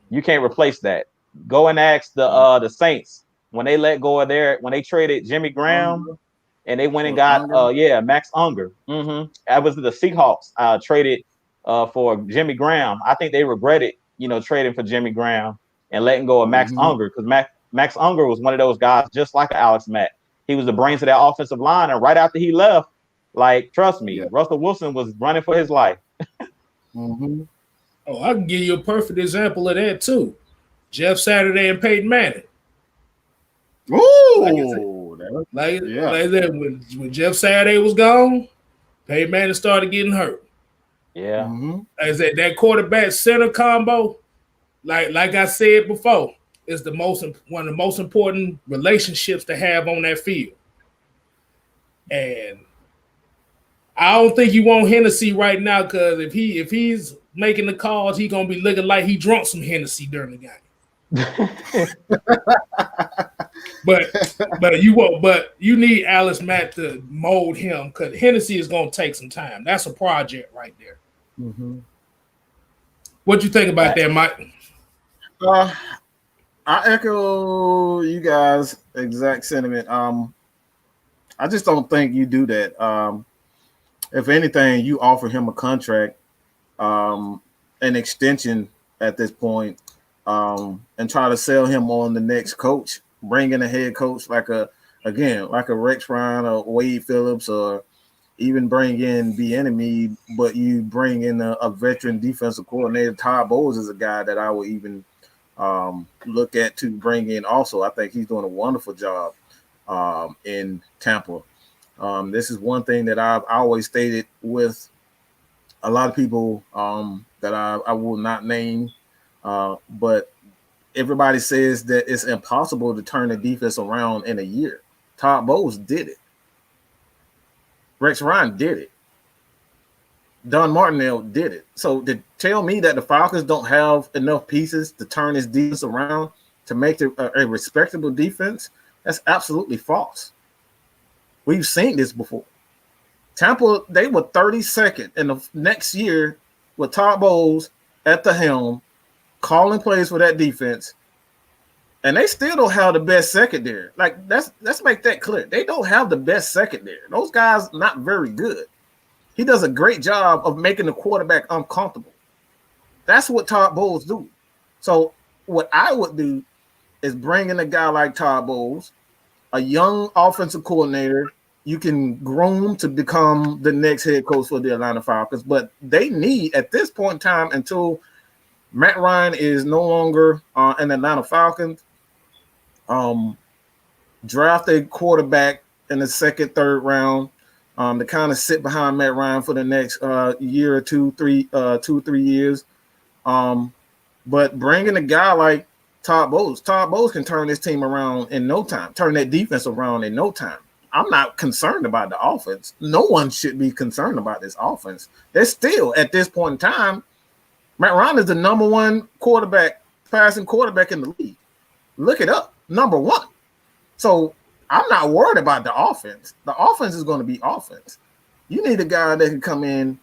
You can't replace that. Go and ask the Saints when they let go of when they traded Jimmy Graham. And they went and got Max Unger. That was the Seahawks traded for Jimmy Graham. I think they regretted, trading for Jimmy Graham and letting go of Max Unger because Max Unger was one of those guys just like Alex Mack. He was the brains of that offensive line, and right after he left, trust me, Russell Wilson was running for his life. Oh, I can give you a perfect example of that too. Jeff Saturday and Peyton Manning. Ooh. Like that, when Jeff Saturday was gone, Peyton Manning started getting hurt. Yeah. As that quarterback center combo, like I said before, is one of the most important relationships to have on that field. And I don't think you want Hennessy right now because if he's making the calls, he's gonna be looking like he drunk some Hennessy during the game. But you need Alex Mack to mold him because Hennessy is going to take some time. That's a project right there. What you think about that, Mike? I echo you guys' exact sentiment. I just don't think you do that. If anything, you offer him a contract, an extension at this point, and try to sell him on the next coach. Bring in a head coach like a Rex Ryan or Wade Phillips, or even bring in Bieniemy, but you bring in a veteran defensive coordinator. Todd Bowles is a guy that I would even look at to bring in also. I think he's doing a wonderful job in Tampa. This is one thing that I've always stated with a lot of people that I will not name, but everybody says that it's impossible to turn the defense around in a year. Todd Bowles did it. Rex Ryan did it. Don Martinelli did it. So to tell me that the Falcons don't have enough pieces to turn this defense around to make it a respectable defense, that's absolutely false. We've seen this before. Tampa, they were 32nd in the next year with Todd Bowles at the helm, calling plays for that defense, and they still don't have the best secondary. Like, let's make that clear. They don't have the best secondary. Those guys not very good. He does a great job of making the quarterback uncomfortable. That's what Todd Bowles do. So what I would do is bring in a guy like Todd Bowles, a young offensive coordinator you can groom to become the next head coach for the Atlanta Falcons. But they need, at this point in time, until Matt Ryan is no longer an Atlanta Falcons, draft a quarterback in the second, third round, to kind of sit behind Matt Ryan for the next year or 2-3 years. But bringing a guy like Todd Bowles can turn this team around in no time, turn that defense around in no time. I'm not concerned about the offense. No one should be concerned about this offense. They're still, at this point in time, Matt Ryan is the number one passing quarterback in the league. Look it up, number one. So I'm not worried about the offense. The offense is going to be offense. You need a guy that can come in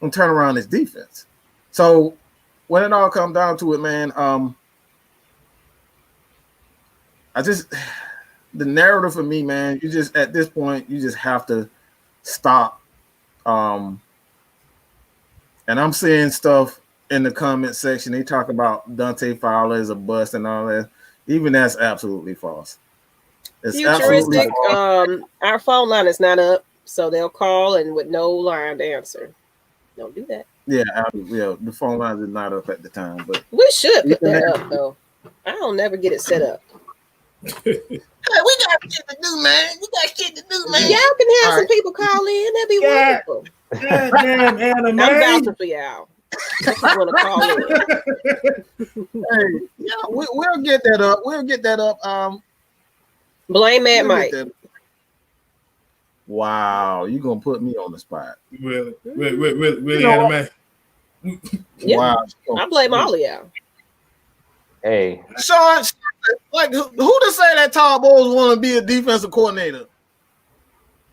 and turn around his defense. So when it all comes down to it, man, the narrative for me, man, you just at this point, you just have to stop. And I'm seeing stuff in the comment section. They talk about Dante Fowler as a bust and all that. Even that's absolutely false. It's futuristic. Our phone line is not up, so they'll call and with no line to answer. Don't do that. Yeah, the phone line is not up at the time, but we should put that up though. I don't never get it set up. Hey, we got shit to do, man. Y'all can have some people call in. That'd be wonderful. Goddamn anime. I'm vouching for y'all. If you want to call in. Hey, yeah, we'll get that up. We'll get that up. Blame Mad Mike. Wow, you gonna put me on the spot? Really anime. Yeah. Wow, I blame all of y'all. Hey, Sean, like who to say that Todd Bowles want to be a defensive coordinator?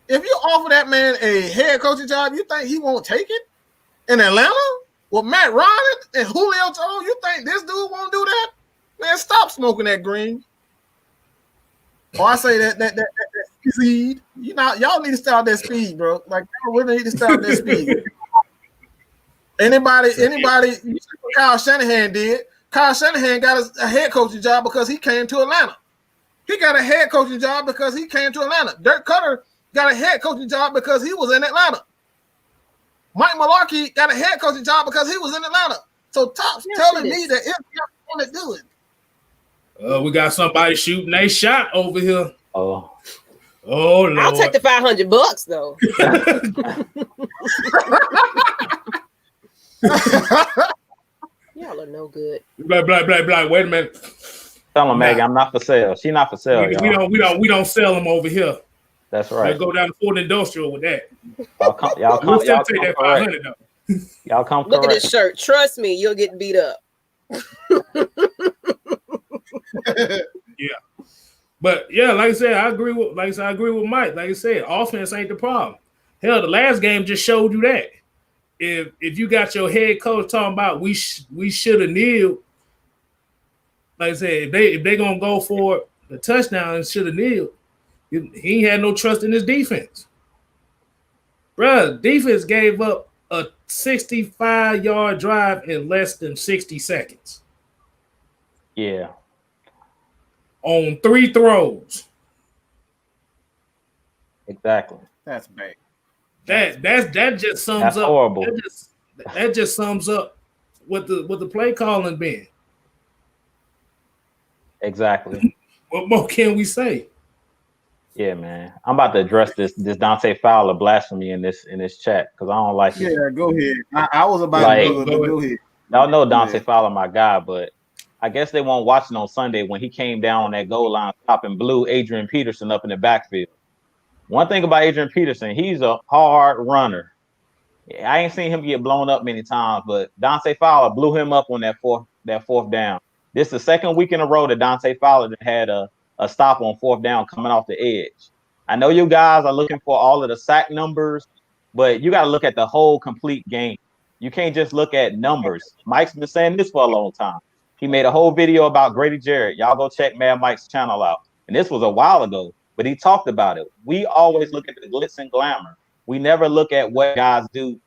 If you offer that man a head coaching job, you think he won't take it in Atlanta with Matt Ryan and Julio Jones? You think this dude won't do that? Man, stop smoking that green. Or I say that speed. You know, y'all need to start that speed, bro. Like y'all really need to start that speed. Anybody? You see what Kyle Shanahan did? Kyle Shanahan got a head coaching job because he came to Atlanta. He got a head coaching job because he came to Atlanta. Dirk Cutter got a head coaching job because he was in Atlanta. Mike Mularkey got a head coaching job because he was in Atlanta. So Top's telling me that if you want to do it. We got somebody shooting a shot over here. oh, Lord. I'll take the $500 though. Y'all are no good. Blah. Wait a minute. tell him, Maggie, I'm not for sale. She not for sale. We don't sell them over here. That's right. They go down to Ford Industrial with that. Y'all come take that 500 though. Y'all come Look correct. at this shirt. Trust me, you'll get beat up. Yeah. But yeah, like I said, I agree with Mike. Like I said, offense ain't the problem. Hell, the last game just showed you that. If you got your head coach talking about we should have kneeled, like I said, if they gonna go for the touchdown and should have kneeled, he had no trust in his defense. Bruh, defense gave up a 65-yard drive in less than 60 seconds. Yeah. On 3 throws. Exactly. That's bad. That just sums That's up. horrible. That just sums up what the play calling been. Exactly. What more can we say? Yeah, man. I'm about to address this Dante Fowler blasphemy in this chat because I don't like it. Yeah, go ahead. I was about to do it, but go ahead. Y'all know Dante Fowler, my guy, but I guess they won't watch it on Sunday when he came down on that goal line top and blew Adrian Peterson up in the backfield. One thing about Adrian Peterson, he's a hard runner. I ain't seen him get blown up many times, but Dante Fowler blew him up on that fourth down. This is the second week in a row that Dante Fowler had a stop on fourth down coming off the edge. I know you guys are looking for all of the sack numbers, but you got to look at the whole complete game. You can't just look at numbers. Mike's been saying this for a long time. He made a whole video about Grady Jarrett. Y'all go check Mad Mike's channel out. And this was a while ago, but he talked about it. We always look at the glitz and glamour. We never look at what guys do,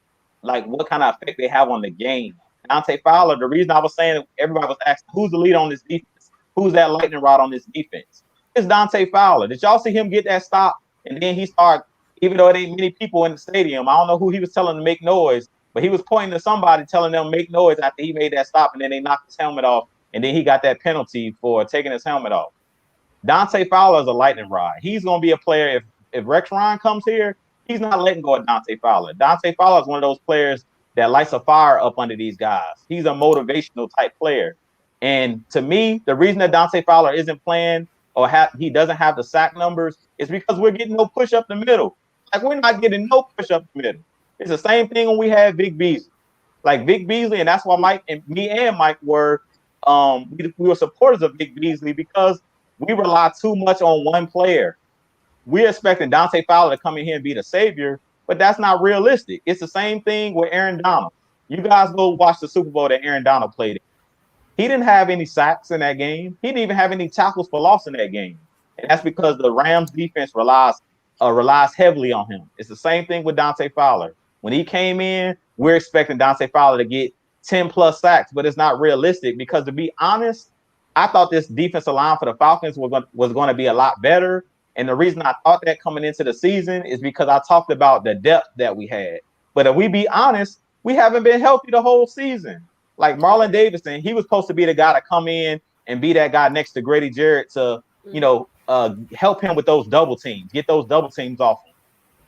like what kind of effect they have on the game. Dante Fowler, the reason I was saying everybody was asking, who's the leader on this defense? Who's that lightning rod on this defense? It's Dante Fowler. Did y'all see him get that stop? And then he started, even though it ain't many people in the stadium, I don't know who he was telling to make noise, but he was pointing to somebody telling them make noise after he made that stop, and then they knocked his helmet off, and then he got that penalty for taking his helmet off. Dante Fowler is a lightning rod. He's going to be a player. If Rex Ryan comes here, he's not letting go of Dante Fowler. Dante Fowler is one of those players that lights a fire up under these guys. He's a motivational type player. And to me, the reason that Dante Fowler isn't playing or he doesn't have the sack numbers is because we're getting no push up the middle. Like, we're not getting no push up the middle. It's the same thing when we had Vic Beasley. Like Vic Beasley, and that's why Mike and Mike were we were supporters of Vic Beasley because we rely too much on one player. We're expecting Dante Fowler to come in here and be the savior, but that's not realistic. It's the same thing with Aaron Donald. You guys go watch the Super Bowl that Aaron Donald played in. He didn't have any sacks in that game. He didn't even have any tackles for loss in that game. And that's because the Rams defense relies heavily on him. It's the same thing with Dante Fowler. When he came in, we're expecting Dante Fowler to get 10 plus sacks, but it's not realistic because, to be honest, I thought this defensive line for the Falcons was going to be a lot better. And the reason I thought that coming into the season is because I talked about the depth that we had. But if we be honest, we haven't been healthy the whole season. Like Marlon Davidson, he was supposed to be the guy to come in and be that guy next to Grady Jarrett to, help him with those double teams, get those double teams off him.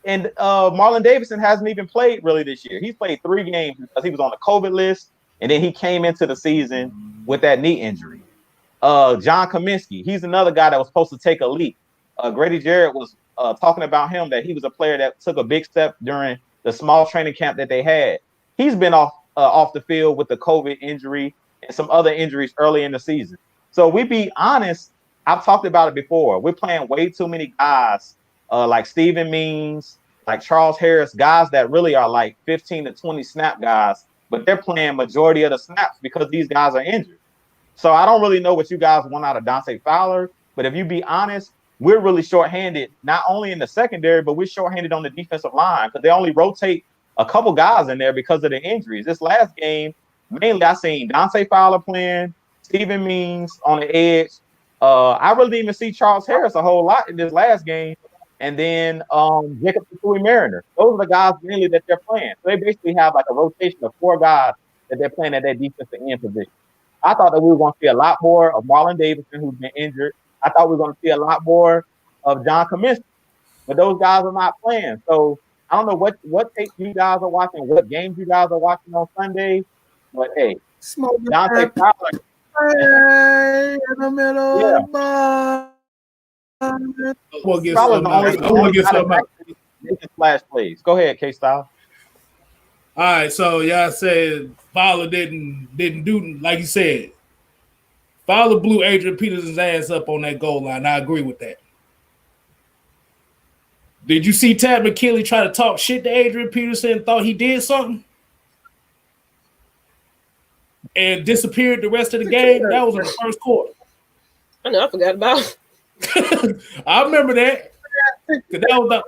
And Marlon Davidson hasn't even played really this year. He's played 3 games because he was on the COVID list, and then he came into the season with that knee injury. John Kaminsky, he's another guy that was supposed to take a leap. Grady Jarrett was talking about him, that he was a player that took a big step during the small training camp that they had. He's been off the field with the COVID injury and some other injuries early in the season. So we be honest, I've talked about it before. We're playing way too many guys like Steven Means, like Charles Harris, guys that really are like 15 to 20 snap guys, but they're playing majority of the snaps because these guys are injured. So I don't really know what you guys want out of Dante Fowler, but if you be honest, we're really shorthanded, not only in the secondary, but we're shorthanded on the defensive line because they only rotate a couple guys in there because of the injuries. This last game, mainly I seen Dante Fowler playing, Steven Means on the edge. I really didn't even see Charles Harris a whole lot in this last game. And then Jacob Mariner. Those are the guys mainly that they're playing. So they basically have like a rotation of 4 guys that they're playing at that defensive end position. I thought that we were going to see a lot more of Marlon Davidson, who's been injured. I thought we were going to see a lot more of John Kaminsky, but those guys are not playing. So I don't know what tapes you guys are watching, what games you guys are watching on Sunday, but hey, Dante Fowler in the middle of the Fowler's the only guy making splash plays. Go ahead, K-Style. All right, so y'all said Fowler didn't do like you said. Fowler blew Adrian Peterson's ass up on that goal line. I agree with that. Did you see Tad McKinley try to talk shit to Adrian Peterson and thought he did something? And disappeared the rest of the game? That was in the first quarter. I know, I forgot about it. I remember that. That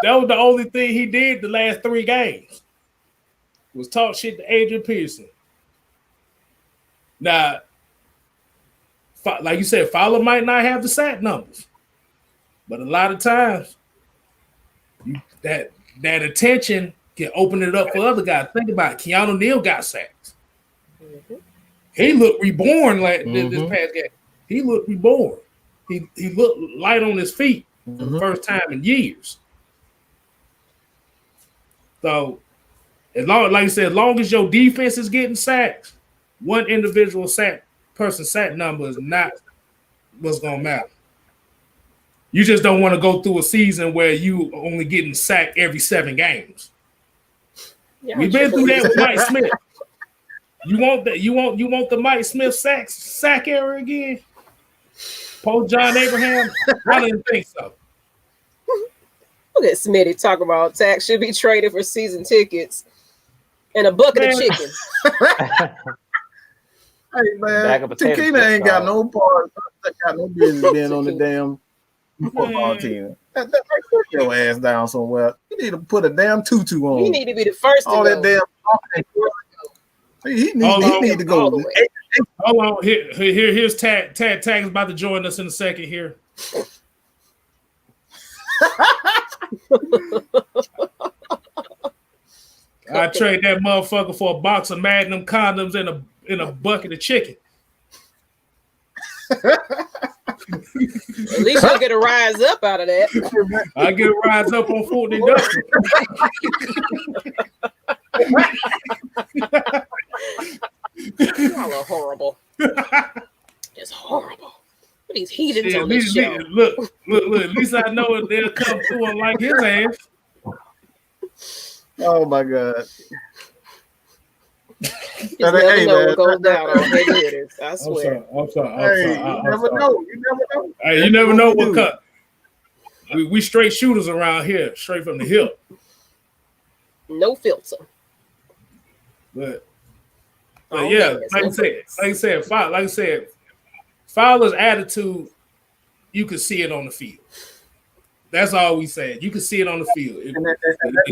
was the only thing he did the last 3 games. Was talk shit to Adrian Peterson. Now, like you said, Fowler might not have the sack numbers, but a lot of times that attention can open it up for other guys. Think about it. Keanu Neal got sacks. Mm-hmm. He looked reborn this past game. He looked reborn. He looked light on his feet for the first time in years. So, as long as your defense is getting sacks, one individual sack number is not what's gonna matter. You just don't want to go through a season where you only getting sacked every 7 games. Yeah, we've been through that with Mike Smith. You want the Mike Smith sack era again? Post John Abraham? I didn't think so. Look at Smitty talking about tax should be traded for season tickets and a bucket of chicken. Hey man, Tequila ain't got no part, got no business being on the damn football team. Put your ass down somewhere. You need to put a damn tutu on. You need to be the first to all go. That damn. He need to go. Hold on. Here's Tag. Tag's about to join us in a second here. I trade that motherfucker for a box of Magnum condoms and a bucket of chicken. At least you'll get a rise up out of that. I get a rise up on Fulton Industrial. Y'all are horrible. It's horrible. What these heathens Yeah, on this show. look. At least I know they'll come through and like his ass. Oh my God. You just never know what goes down on heavy hitters. I swear. I'm sorry. Hey, you never know. You never know. Hey, you never know what cut. We straight shooters around here, straight from the hip. No filter. But Oh, yeah, man, like I said, Fowler's attitude, you could see it on the field. That's all we said. You can see it on the field. The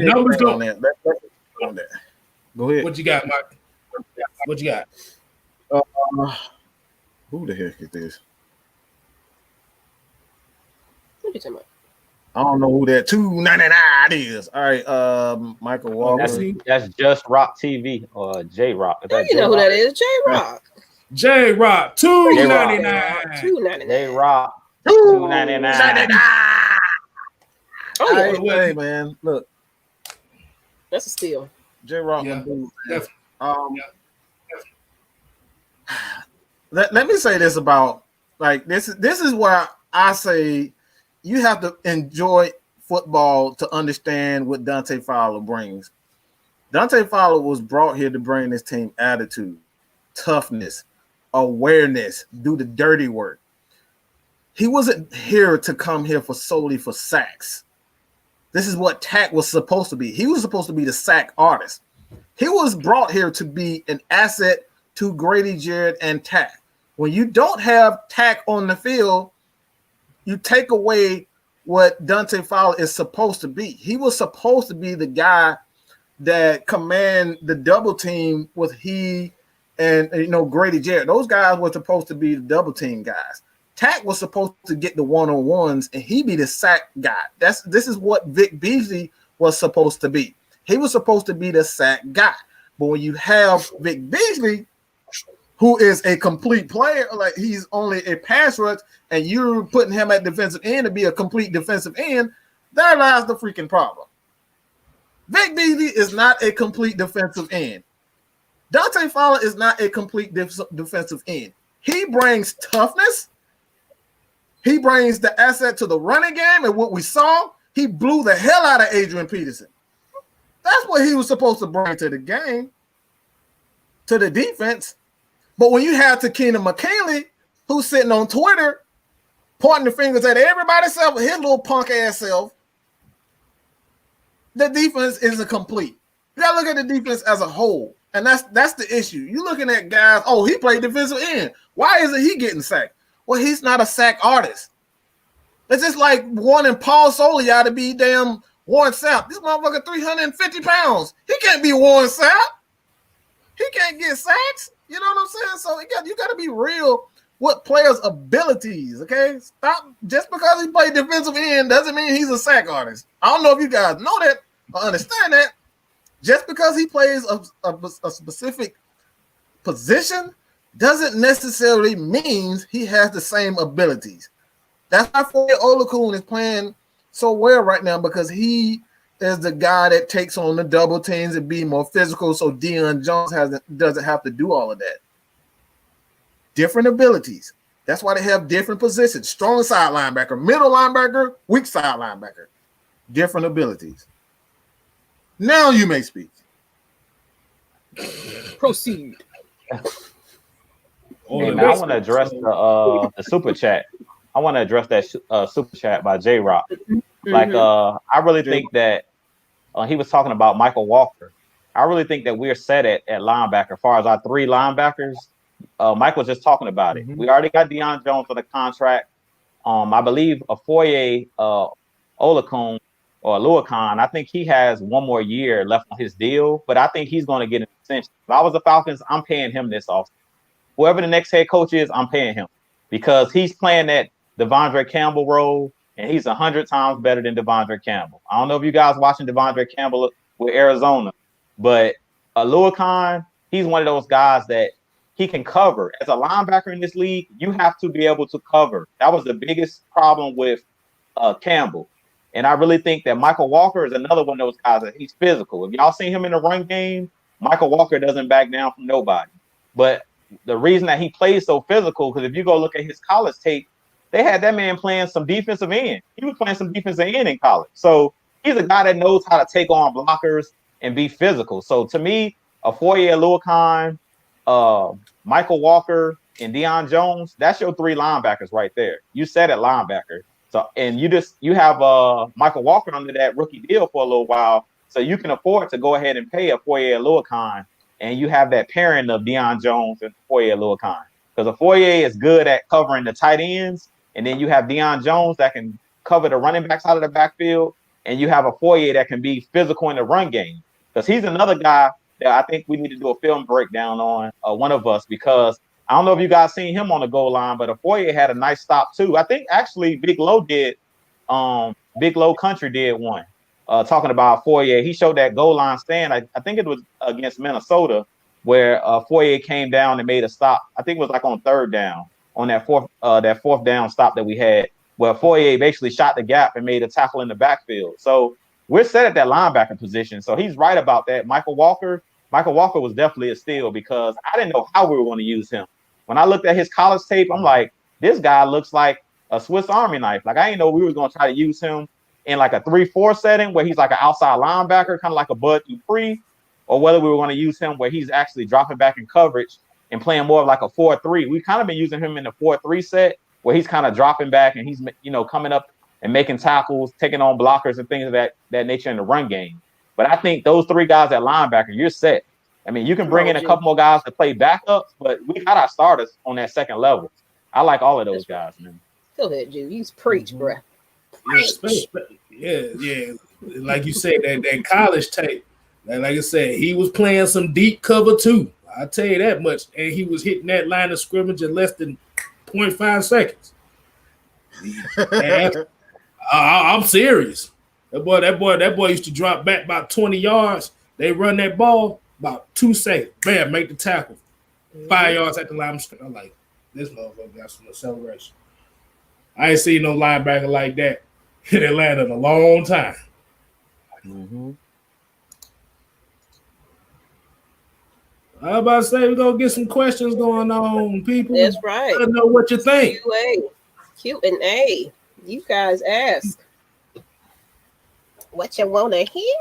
numbers don't. Go ahead. What you got, Mike? What you got? Who the heck is this? What are you talking about? I don't know who that 299 is. All right, Michael Walker. That's Just Rock TV or J Rock. You know who that is? J Rock. J Rock, $2.99. $2.99. J Rock, $2.99. Oh yeah, Hey man, look, that's a steal. J Rock. Yeah. Let me say this about this is where I say you have to enjoy football to understand what Dante Fowler brings. Dante Fowler was brought here to bring this team attitude, toughness, awareness, do the dirty work. He wasn't here to come here solely for sacks. This is what Tack was supposed to be. He was supposed to be the sack artist. He was brought here to be an asset to Grady Jarrett and Tack. When you don't have Tack on the field, you take away what Dante Fowler is supposed to be. He was supposed to be the guy that command the double team with he and Grady Jarrett. Those guys were supposed to be the double team guys. Tack was supposed to get the one-on-ones and he be the sack guy. This is what Vic Beasley was supposed to be. He was supposed to be the sack guy. But when you have Vic Beasley, who is a complete player, like he's only a pass rush, and you're putting him at defensive end to be a complete defensive end, there lies the freaking problem. Vic Beasley is not a complete defensive end. Dante Fowler is not a complete defensive end. He brings toughness. He brings the asset to the running game, and what we saw, he blew the hell out of Adrian Peterson. That's what he was supposed to bring to the game, to the defense. But when you have Takina McKinley, who's sitting on Twitter, pointing the fingers at everybody except his little punk ass self, the defense isn't complete. You gotta look at the defense as a whole, and that's the issue. You're looking at guys. Oh, he played defensive end. Why isn't he getting sacked? Well, he's not a sack artist. It's just like wanting Paul Soliai to be damn Warren Sapp. This motherfucker 350 pounds. He can't be Warren Sapp. He can't get sacks. You know what I'm saying? So you got to be real with players' abilities, okay? Stop. Just because he played defensive end doesn't mean he's a sack artist. I don't know if you guys know that or understand that. Just because he plays a specific position doesn't necessarily mean he has the same abilities. That's why Foye Oluokun is playing so well right now, because he is the guy that takes on the double teams and be more physical, so Deion Jones doesn't have to do all of that. Different abilities. That's why they have different positions. Strong side linebacker, middle linebacker, weak side linebacker. Different abilities. Now you may speak. Proceed. Hey, man, I want to address the super chat. I want to address that super chat by J Rock. Like, I really think that he was talking about Michael Walker. I really think that we're set at linebacker. As far as our three linebackers, Mike was just talking about it. We already got Deion Jones for the contract. I believe a Foye Oluokun or Oluokun, I think he has one more year left on his deal, but I think he's going to get an extension. If I was the Falcons, I'm paying him this offseason. Whoever the next head coach is, I'm paying him, because he's playing that Devondre Campbell role, and he's 100 times better than Devondre Campbell. I don't know if you guys watching Devondre Campbell with Arizona, but Oluokun, he's one of those guys that he can cover. As a linebacker in this league, you have to be able to cover. That was the biggest problem with Campbell. And I really think that Michael Walker is another one of those guys that he's physical. If y'all seen him in the run game, Michael Walker doesn't back down from nobody. But the reason that he plays so physical, because if you go look at his college tape, they had that man playing some defensive end. He was playing some defensive end in college. So he's a guy that knows how to take on blockers and be physical. So to me, a Foye Oluokun, Michael Walker, and Deion Jones, that's your three linebackers right there. You said it, linebacker. So and you have Michael Walker under that rookie deal for a little while, so you can afford to go ahead and pay a Foye Oluokun, and you have that pairing of Deion Jones and Foye Oluokun. Because a Foye is good at covering the tight ends, and then you have Deion Jones that can cover the running backs out of the backfield, and you have a Foye that can be physical in the run game. Because he's another guy that I think we need to do a film breakdown on, one of us, because I don't know if you guys seen him on the goal line, but a Foye had a nice stop too. I think actually Big Low Country did one, talking about Foye. He showed that goal line stand. I think it was against Minnesota, where Foye came down and made a stop. I think it was like on third down, on that fourth down stop that we had, where Foye basically shot the gap and made a tackle in the backfield. So we're set at that linebacker position. So he's right about that. Michael Walker was definitely a steal, because I didn't know how we were going to use him. When I looked at his college tape, I'm like, this guy looks like a Swiss Army knife. Like, I didn't know we were going to try to use him in like a 3-4 setting where he's like an outside linebacker, kind of like a Bud Dupree, or whether we were going to use him where he's actually dropping back in coverage and playing more of like a 4-3. We've kind of been using him in the 4-3 set where he's kind of dropping back and he's, coming up and making tackles, taking on blockers and things of that nature in the run game. But I think those three guys at linebacker, you're set. I mean, you can bring in a couple more guys to play backups, but we got our starters on that second level. I like all of those guys, man. Go ahead, Jude. You preach, bro. Yeah. Like you said, that college tape. Like I said, he was playing some deep cover too. I'll tell you that much. And he was hitting that line of scrimmage in less than 0.5 seconds. I'm serious. That boy used to drop back about 20 yards. They run that ball about 2 seconds. Bam, make the tackle. 5 yards at the line. I'm like, this motherfucker got some acceleration. I ain't seen no linebacker like that in Atlanta in a long time. Mm-hmm. I was about to say, we're going to get some questions going on, people. That's right. I know what you think. Q&A. You guys ask. What you want to hear?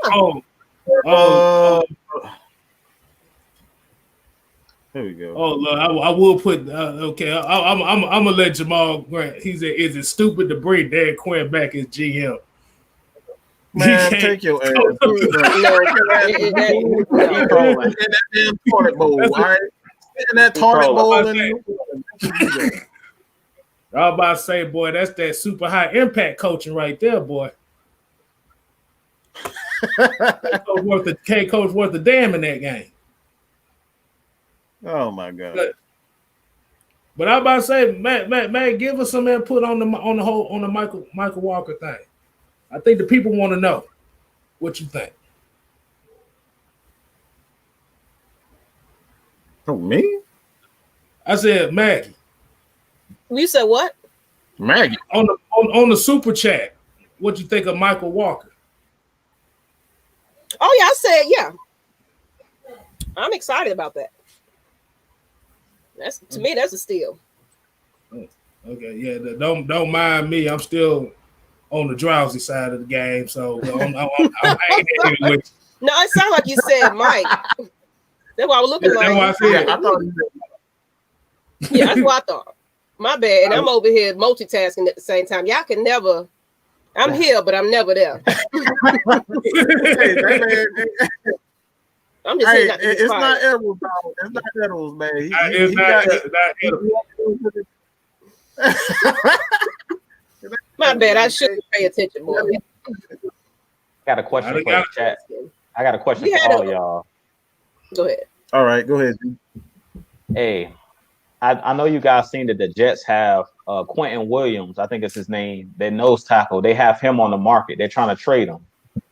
There we go. Oh, look, I will put. Okay, I'm gonna let Jamal Grant. He said, "Is it stupid to bring Dan Quinn back as GM?" Man, take your ass. In that damn toilet bowl, all right? In that toilet bowl. I was about to say, boy, that's that super high impact coaching right there, boy. Can't coach worth a damn in that game. Oh my God! But I was about to say, man, give us some input on the Michael Walker thing. I think the people want to know what you think. Oh, me? I said Maggie. You said what? Maggie on the super chat. What you think of Michael Walker? Oh yeah, I said yeah. I'm excited about that. To me, that's a steal. Okay, yeah. Don't mind me. I'm still on the drowsy side of the game, so I'm hanging with you. No, it sounded like you said Mike. That's why I was looking like. I said. I thought. Yeah, that's what I thought. My bad. And I'm over here multitasking at the same time. Y'all can never. I'm here, but I'm never there. I'm just saying. It's not Edwards, dog. It's not Edwards, man. It's not Edwards. My bad. I should pay attention more. I got a question for the chat. I got a question for all y'all. Go ahead. All right, go ahead. Hey, I know you guys seen that the Jets have Quentin Williams, I think it's his name, their nose tackle. They have him on the market. They're trying to trade him.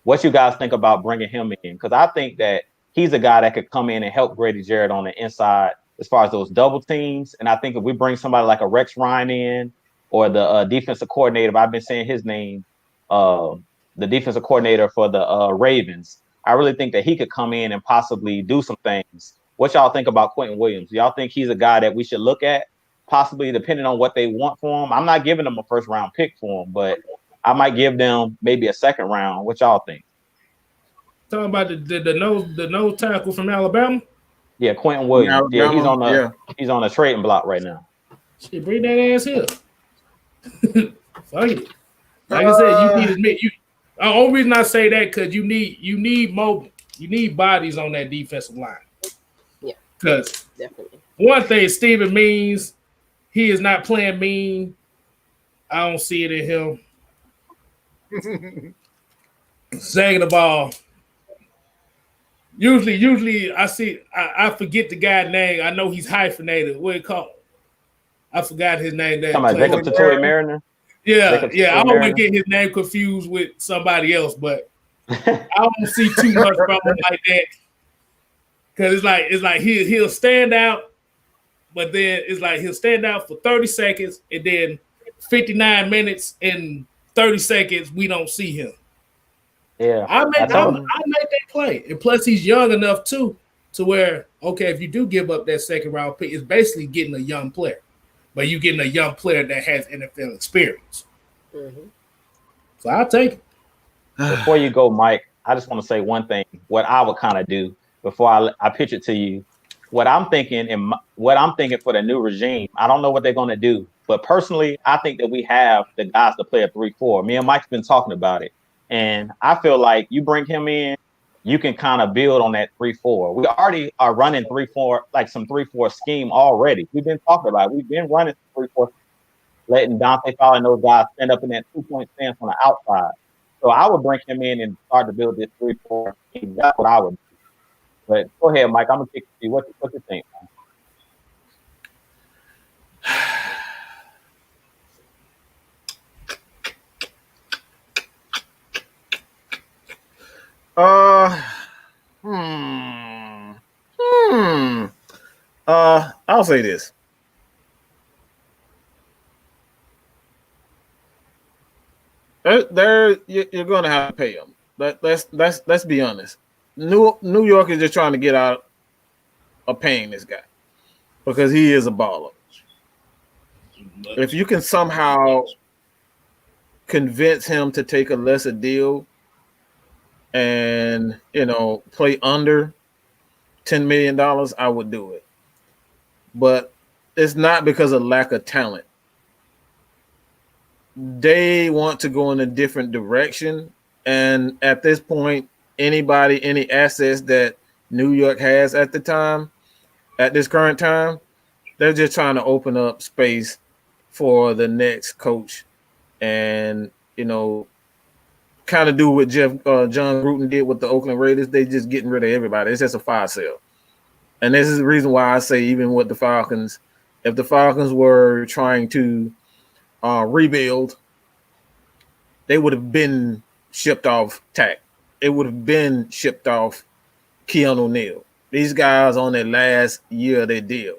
What you guys think about bringing him in? Because I think that he's a guy that could come in and help Grady Jarrett on the inside as far as those double teams. And I think if we bring somebody like a Rex Ryan in, or the defensive coordinator, I've been saying his name, the defensive coordinator for the Ravens, I really think that he could come in and possibly do some things. What y'all think about Quentin Williams? Y'all think he's a guy that we should look at, possibly depending on what they want for him? I'm not giving them a first round pick for him, but I might give them maybe a second round. What y'all think? Talking about the nose tackle from Alabama. Yeah, Quentin Williams. Alabama, Yeah, he's on a trading block right now. Shit, bring that ass here. Fuck it. Like I said, you need to admit you. The only reason I say that because you need bodies on that defensive line. Yeah, because definitely. One thing Steven means, he is not playing mean. I don't see it in him. Second of all, usually I forget the guy's name. I know he's hyphenated. What it called? I forgot his name. Jacob Tatoe Mariner. Yeah. I always get his name confused with somebody else, but I don't see too much problem like that. Because it's like he'll stand out, but then it's like he'll stand out for 30 seconds, and then 59 minutes and 30 seconds we don't see him. Yeah, I make that play, and plus he's young enough too to where if you do give up that second round pick, it's basically getting a young player. But you're getting a young player that has NFL experience. Mm-hmm. So I'll take it. Before you go, Mike, I just want to say one thing. What I would kind of do before I pitch it to you, what I'm thinking for the new regime, I don't know what they're going to do. But personally, I think that we have the guys to play a 3-4. Me and Mike's been talking about it. And I feel like you bring him in, you can kind of build on that 3-4. We already are running 3-4, like some 3-4 scheme already. We've been talking about it. We've been running 3-4, letting Dante Fowler and those guys stand up in that 2-point stance on the outside. So I would bring him in and start to build this 3-4 scheme. That's what I would do. But go ahead, Mike. I'm gonna kick you. What you think, man? I'll say this. You're going to have to pay them. Let's be honest. New York is just trying to get out of paying this guy because he is a baller. If you can somehow convince him to take a lesser deal and play under $10 million, I would do it. But it's not because of lack of talent. They want to go in a different direction. And at this point, any assets that New York has at this current time, they're just trying to open up space for the next coach and, kind of do what John Gruden did with the Oakland Raiders. They just getting rid of everybody. It's just a fire sale. And this is the reason why I say even with the Falcons, if the Falcons were trying to rebuild, they would have been shipped off Tack. It would have been shipped off Keanu O'Neal. These guys on their last year of their deal.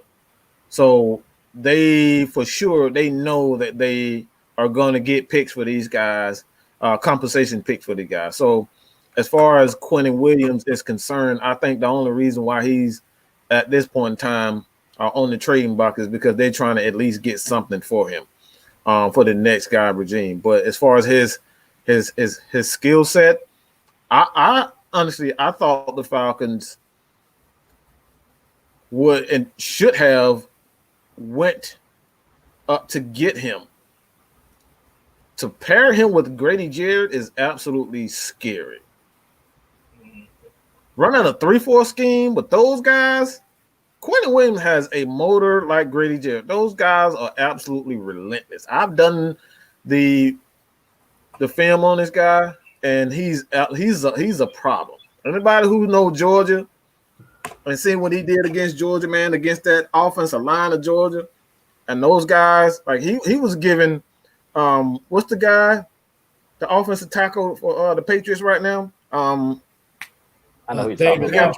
So they know that they are going to get picks for these guys, compensation picks for the guys. So as far as Quentin Williams is concerned, I think the only reason why he's at this point in time on the trading block is because they're trying to at least get something for him for the next guy regime. But as far as his skill set, I honestly thought the Falcons would and should have went up to get him. To pair him with Grady Jarrett is absolutely scary. Running a 3-4 scheme with those guys, Quentin Williams has a motor like Grady Jarrett. Those guys are absolutely relentless. I've done the film on this guy, and he's a problem. Anybody who knows Georgia and seen what he did against Georgia, man, against that offensive line of Georgia, and those guys, like he was giving what's the guy, the offensive tackle for the Patriots right now? I know he's talking about.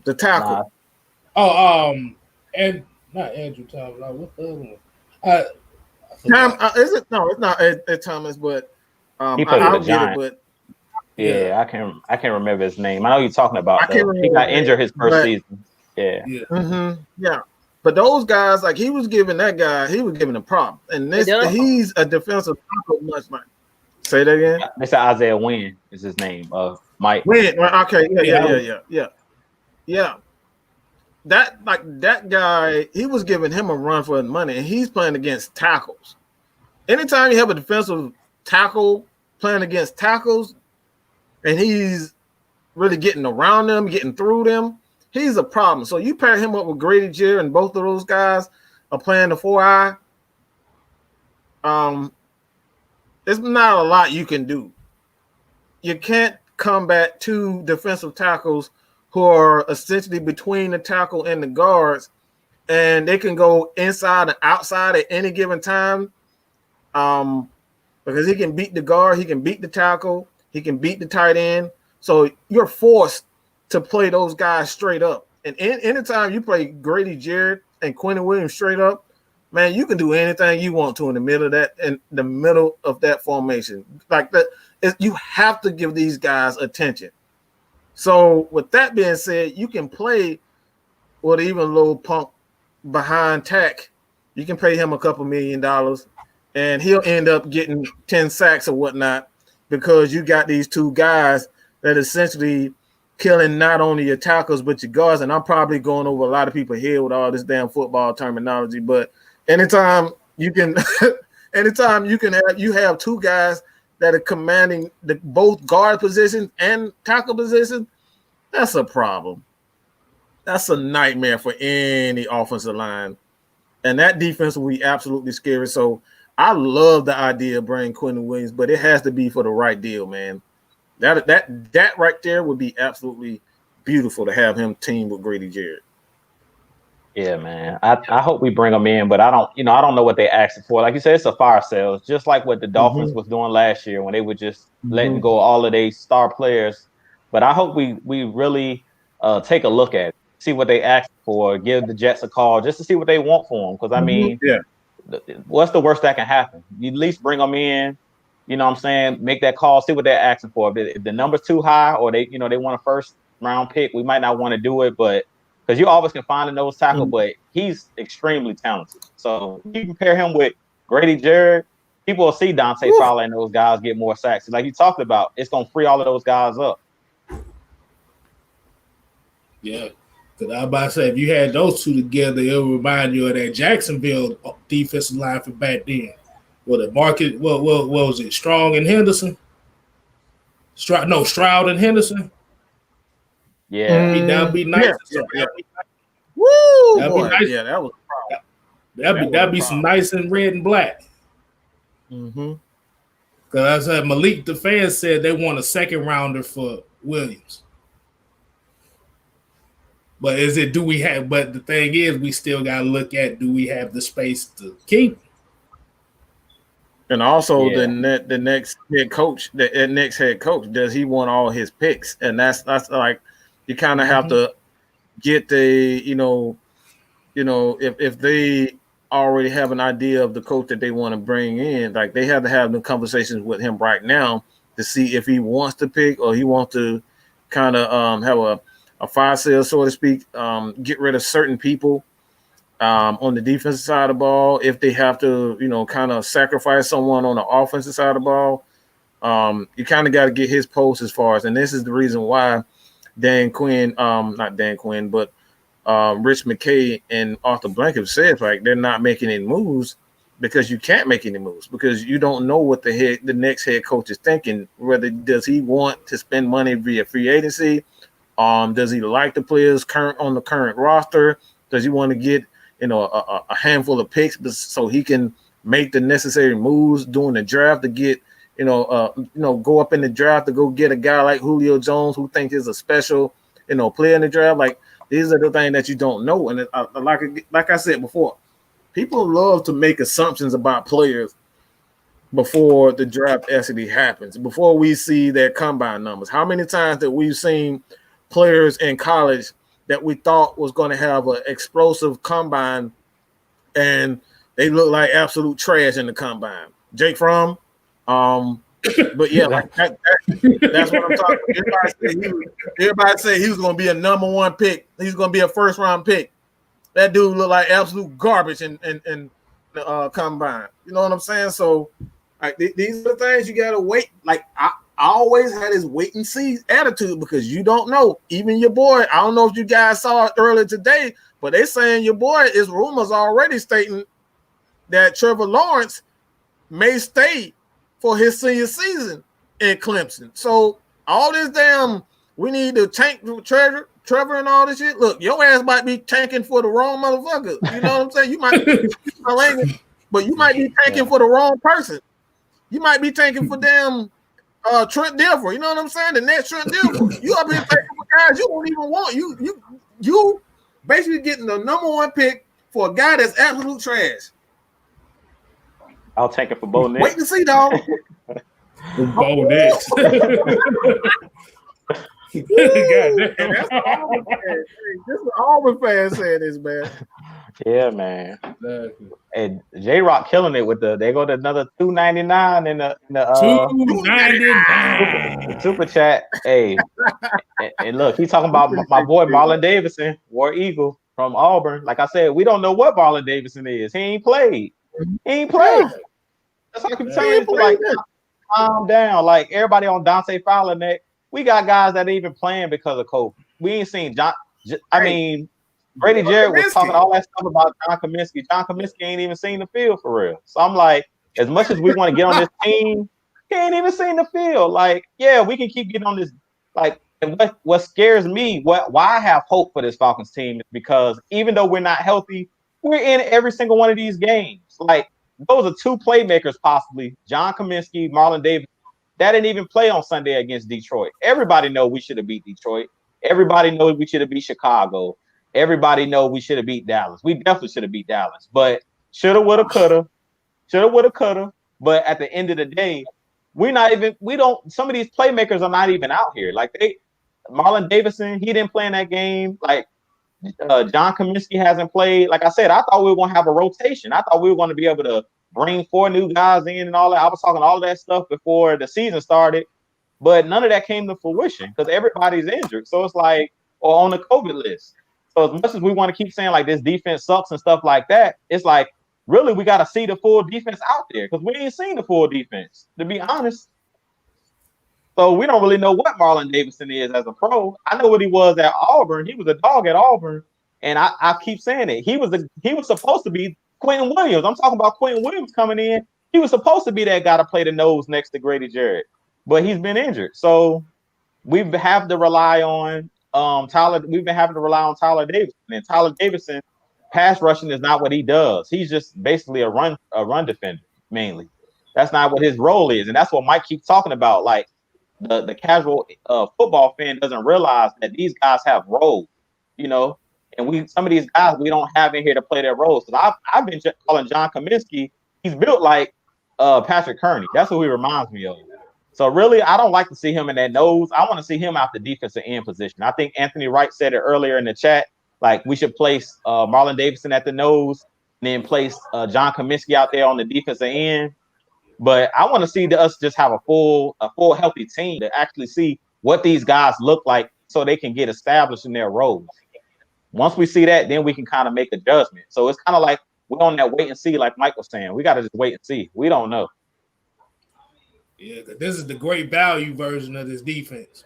The tackle. Oh, and not Andrew Thomas. Like, what the other one? I Is it? No, it's not Ed Thomas, but He played for the I'll get it. Giants. But yeah, Yeah, I can't remember his name. I know you're talking about I can't though. He remember. got injured his first But season. Yeah. yeah. yeah. But those guys, like he was giving a problem, and he's a defensive tackle, much like. Say that again. They said Isaiah Wynn is his name. Mike. Win. Okay. Yeah. Yeah. That guy, he was giving him a run for his money, and he's playing against tackles. Anytime you have a defensive tackle playing against tackles, and he's really getting around them, getting through them, he's a problem. So you pair him up with Grady Jarrett, and both of those guys are playing the 4-eye. There's not a lot you can do. You can't combat two defensive tackles who are essentially between the tackle and the guards, and they can go inside and outside at any given time. Because he can beat the guard, he can beat the tackle, he can beat the tight end. So you're forced to play those guys straight up. And anytime you play Grady Jarrett and Quentin Williams straight up, man, you can do anything you want to in the middle of that formation. Like that, you have to give these guys attention. So with that being said, you can play with even little punk behind tack. You can pay him a couple $1 million, and he'll end up getting 10 sacks or whatnot because you got these two guys that essentially killing not only your tackles but your guards. And I'm probably going over a lot of people's head with all this damn football terminology, but anytime you have two guys that are commanding both guard positions and tackle positions, that's a problem. That's a nightmare for any offensive line. And that defense will be absolutely scary. So I love the idea of bringing Quentin Williams, but it has to be for the right deal, man. That right there would be absolutely beautiful to have him team with Grady Jarrett. Yeah, man. I hope we bring them in, but I don't know what they asked for. Like you said, it's a fire sale. It's just like what the Dolphins was doing last year when they were just letting go all of their star players. But I hope we really take a look at it, see what they asked for, give the Jets a call just to see what they want for them. Because I mean, what's the worst that can happen? You at least bring them in. You know what I'm saying? Make that call, see what they're asking for. If the number's too high or they want a first round pick, we might not want to do it, but because you always can find a nose tackle, but he's extremely talented. So you compare him with Grady Jarrett, people will see Dante Fowler and those guys get more sacks. Like you talked about, it's going to free all of those guys up. Yeah. Because I was about to say, if you had those two together, it would remind you of that Jacksonville defensive line from back then. What was it? Strong and Henderson? Stroud and Henderson. Yeah, that'd be nice. Yeah. Woo! That'd be nice. Yeah, that was that'd be some nice and red and black. Mm-hmm. Because I said Malik, the fans said they want a second rounder for Williams. But but the thing is, we still gotta look at, do we have the space to keep? And also the next head coach, does he want all his picks? And that's like, you kind of have to get the, if they already have an idea of the coach that they want to bring in, like they have to have the conversations with him right now to see if he wants to pick or he wants to kind of have a fire sale, so to speak, get rid of certain people on the defensive side of the ball. If they have to, kind of sacrifice someone on the offensive side of the ball, you kind of got to get his post as far as, and this is the reason why not Dan Quinn, but Rich McKay and Arthur Blank have said, like, they're not making any moves because you can't make any moves because you don't know what the next head coach is thinking. Whether does he want to spend money via free agency? Does he like the players on the current roster? Does he want to get a handful of picks so he can make the necessary moves during the draft to get go up in the draft to go get a guy like Julio Jones who thinks is a special player in the draft? Like, these are the things that you don't know. And like I said before, people love to make assumptions about players before the draft actually happens, before we see their combine numbers. How many times that we've seen players in college that we thought was going to have an explosive combine, and they look like absolute trash in the combine. Jake Fromm, but yeah, like that's what I'm talking about. Everybody said he was going to be a number 1 pick. He's going to be a first round pick. That dude looked like absolute garbage in the combine. You know what I'm saying? So, like these are the things you got to wait. Like I always had this wait and see attitude because you don't know. Even your boy, I don't know if you guys saw it earlier today, but they saying your boy is rumors already stating that Trevor Lawrence may stay for his senior season in Clemson. So all this damn, we need to tank for Trevor and all this shit. Look, your ass might be tanking for the wrong motherfucker. You know what I'm saying? You might, but you might be tanking for the wrong person. You might be tanking for damn Trent Dilfer. You know what I'm saying? The next Trent Dilfer. You up here tanking for guys you don't even want. You basically getting the number 1 pick for a guy that's absolute trash. I'll take it for Bo Nix. Wait to see, dog. Bo Nix. Goddamn. That's what Auburn fans. This is what Auburn fans saying this, man. Yeah, man. Exactly. And J-Rock killing it with they go to another $2.99 in the $2.99 super chat. Hey, and look, he's talking about my boy Marlon Davidson, War Eagle from Auburn. Like I said, we don't know what Marlon Davidson is. He ain't played. That's what I keep telling you. Like, calm down. Like everybody on Dante Fowler neck. We got guys that ain't even playing because of COVID. We ain't seen John. I mean, Brady Jarrett was talking all that stuff about John Cominsky. John Cominsky ain't even seen the field for real. So I'm like, as much as we want to get on this team, he ain't even seen the field. Like, yeah, we can keep getting on this. Like, and what scares me, why I have hope for this Falcons team is because even though we're not healthy, we're in every single one of these games. Like, those are 2 playmakers possibly, John Cominsky, Marlon Davis. That didn't even play on Sunday against Detroit. Everybody know we should have beat Detroit. Everybody knows we should have beat Chicago. Everybody know we should have beat Dallas. We definitely should have beat Dallas. But shoulda, woulda, coulda. Shoulda, woulda, coulda. But at the end of the day, some of these playmakers are not even out here. Like Marlon Davidson, he didn't play in that game. Like John Cominsky hasn't played. Like I said, I thought we were going to have a rotation. I thought we were going to be able to bring 4 new guys in and all that. I was talking all that stuff before the season started, but none of that came to fruition because everybody's injured. So it's like, or on the COVID list. So as much as we want to keep saying like this defense sucks and stuff like that, it's like, really, we got to see the full defense out there because we ain't seen the full defense, to be honest. So we don't really know what Marlon Davidson is as a pro. I know what he was at Auburn. He was a dog at Auburn, and I keep saying it. He was supposed to be Quentin Williams. I'm talking about Quentin Williams coming in. He was supposed to be that guy to play the nose next to Grady Jarrett, but he's been injured. So we have to rely on Tyler. We've been having to rely on Tyler Davidson, and Tyler Davidson, pass rushing is not what he does. He's just basically a run defender mainly. That's not what his role is, and that's what Mike keeps talking about. Like the casual football fan doesn't realize that these guys have roles, you know. And some of these guys we don't have in here to play their roles. Because I've been calling John Cominsky. He's built like Patrick Kearney. That's who he reminds me of. So really, I don't like to see him in that nose. I want to see him out the defensive end position. I think Anthony Wright said it earlier in the chat. Like we should place Marlon Davidson at the nose, and then place John Cominsky out there on the defensive end. But I want to see us just have a full healthy team to actually see what these guys look like, so they can get established in their roles. Once we see that, then we can kind of make a judgment. So it's kind of like we're on that wait and see, like Mike was saying. We got to just wait and see. We don't know. Yeah, this is the great value version of this defense.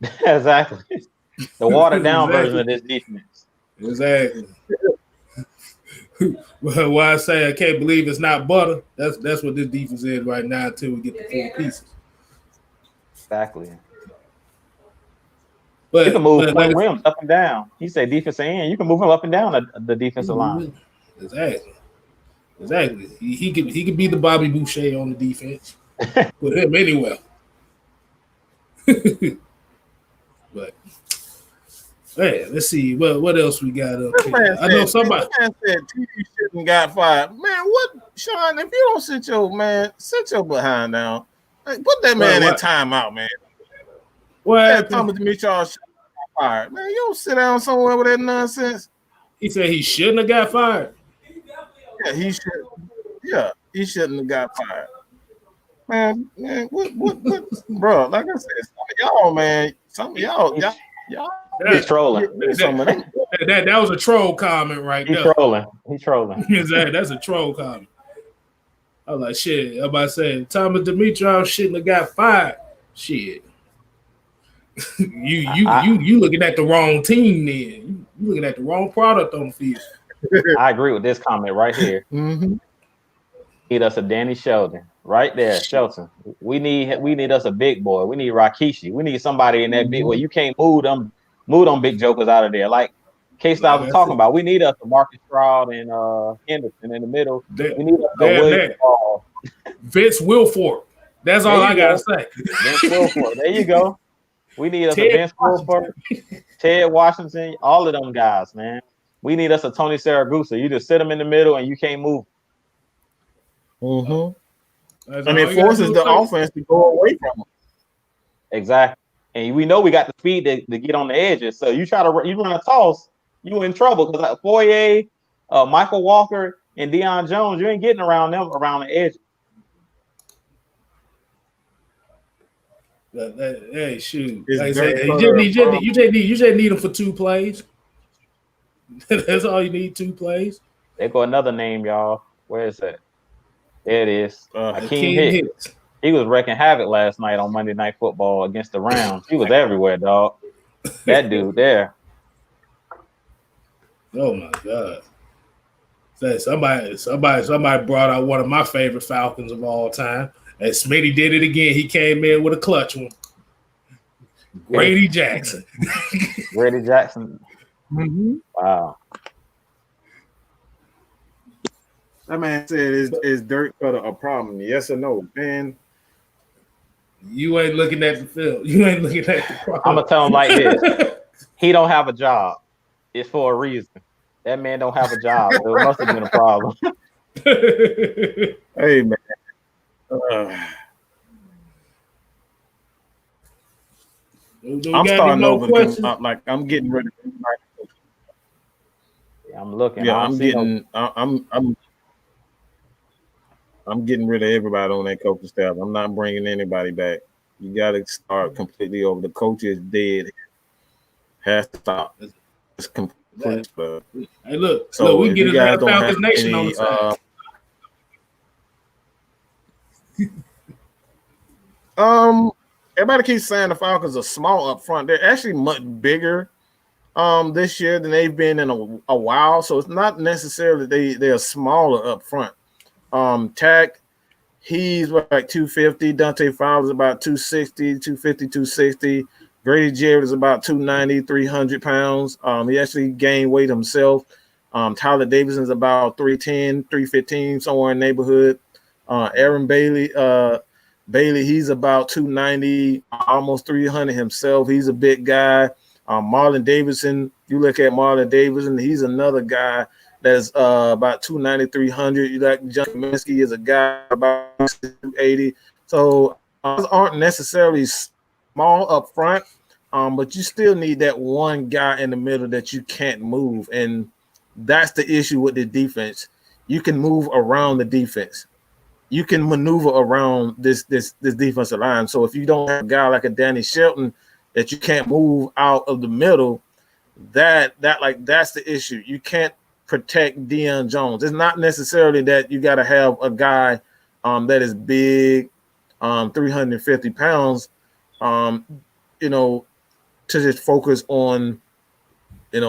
Exactly. The watered down version of this defense. Exactly. Well, why I say I can't believe it's not butter. That's what this defense is right now until we get the 4 pieces. Exactly. But you can move Quinn Williams up and down. He said defensive end. You can move him up and down the defensive line. Exactly. He could be the Bobby Boucher on the defense. Put him anywhere. But man, let's see what else we got up here. I know somebody said TV shouldn't got fired. Man, what, Sean? If you don't sit your behind down. Like, put that man in timeout, man. What Thomas Mitchell fired. Man, you don't sit down somewhere with that nonsense. He said he shouldn't have got fired. Yeah, he should. Yeah, he shouldn't have got fired. Man, what, bro? Like I said, some of y'all, He's trolling. That was a troll comment right He's there. trolling. He's trolling. Exactly, that's a troll comment. I was like, shit. I'm about to say, Thomas Dimitrov shouldn't have got fired. Shit. you looking at the wrong team then. You looking at the wrong product on the field. I agree with this comment right here. Mm-hmm. Need us a Danny Shelton right there, Shelton. We need us a big boy. We need Rikishi. We need somebody in that big way. You can't move them big jokers out of there. Like K-Style was talking about. We need us a Marcus Stroud and Henderson in the middle. We need us a Williams Ball. Vince Wilfork. That's all I gotta say. Vince Wilfork. There you go. We need us a Vince Wilfork, Ted Washington, all of them guys, man. We need us a Tony Saragusa. You just sit them in the middle and you can't move. Mm-hmm. And it forces the offense to go away from them. Exactly. And we know we got the speed to get on the edges. So you run a toss, you in trouble because like Foyer, Michael Walker, and Deion Jones, you ain't getting around them around the edge. Hey, shoot! It's like I said, you just need them for 2 plays. That's all you need, 2 plays. There go another name, y'all. Where is that? There it is. Akeem Hicks. He was wrecking havoc last night on Monday Night Football against the Rams. He was everywhere, dog. That dude there. Oh my God! Somebody brought out one of my favorite Falcons of all time. And Smitty did it again. He came in with a clutch one. Grady Jackson. Grady Jackson. Mm-hmm. Wow. That man said, "Is Dirk Cutter a problem? Yes or no?" Man, you ain't looking at the field. You ain't looking at the problem. I'm gonna tell him like this: he don't have a job. It's for a reason. That man don't have a job. So it must have been a problem. Hey man. I'm starting over. Like I'm getting rid of. I'm looking. Yeah, I'm getting rid of everybody on that coaching staff. I'm not bringing anybody back. You got to start completely over. The coach is dead. Has to stop. It's complete. Hey, look, we get a Falcons Nation on the side. Everybody keeps saying the Falcons are small up front. They're actually much bigger this year than they've been in a while. So it's not necessarily they're smaller up front. Tack, he's like 250. Dante Fowler's about 260, 250, 260. Grady Jarrett is about 290, 300 pounds. He actually gained weight himself. Tyler Davidson's about 310, 315, somewhere in the neighborhood. Aaron Bailey, he's about 290, almost 300 himself. He's a big guy. Marlon Davidson, you look at Marlon Davidson, he's another guy that's about 290, 300. You like John Kaminsky is a guy about 280. So those aren't necessarily small up front, but you still need that one guy in the middle that you can't move. And that's the issue with the defense. You can move around the defense. You can maneuver around this defensive line. So if you don't have a guy like a Danny Shelton that you can't move out of the middle, that's the issue. You can't protect Deion Jones. It's not necessarily that you got to have a guy that is big, 350 pounds, to just focus on,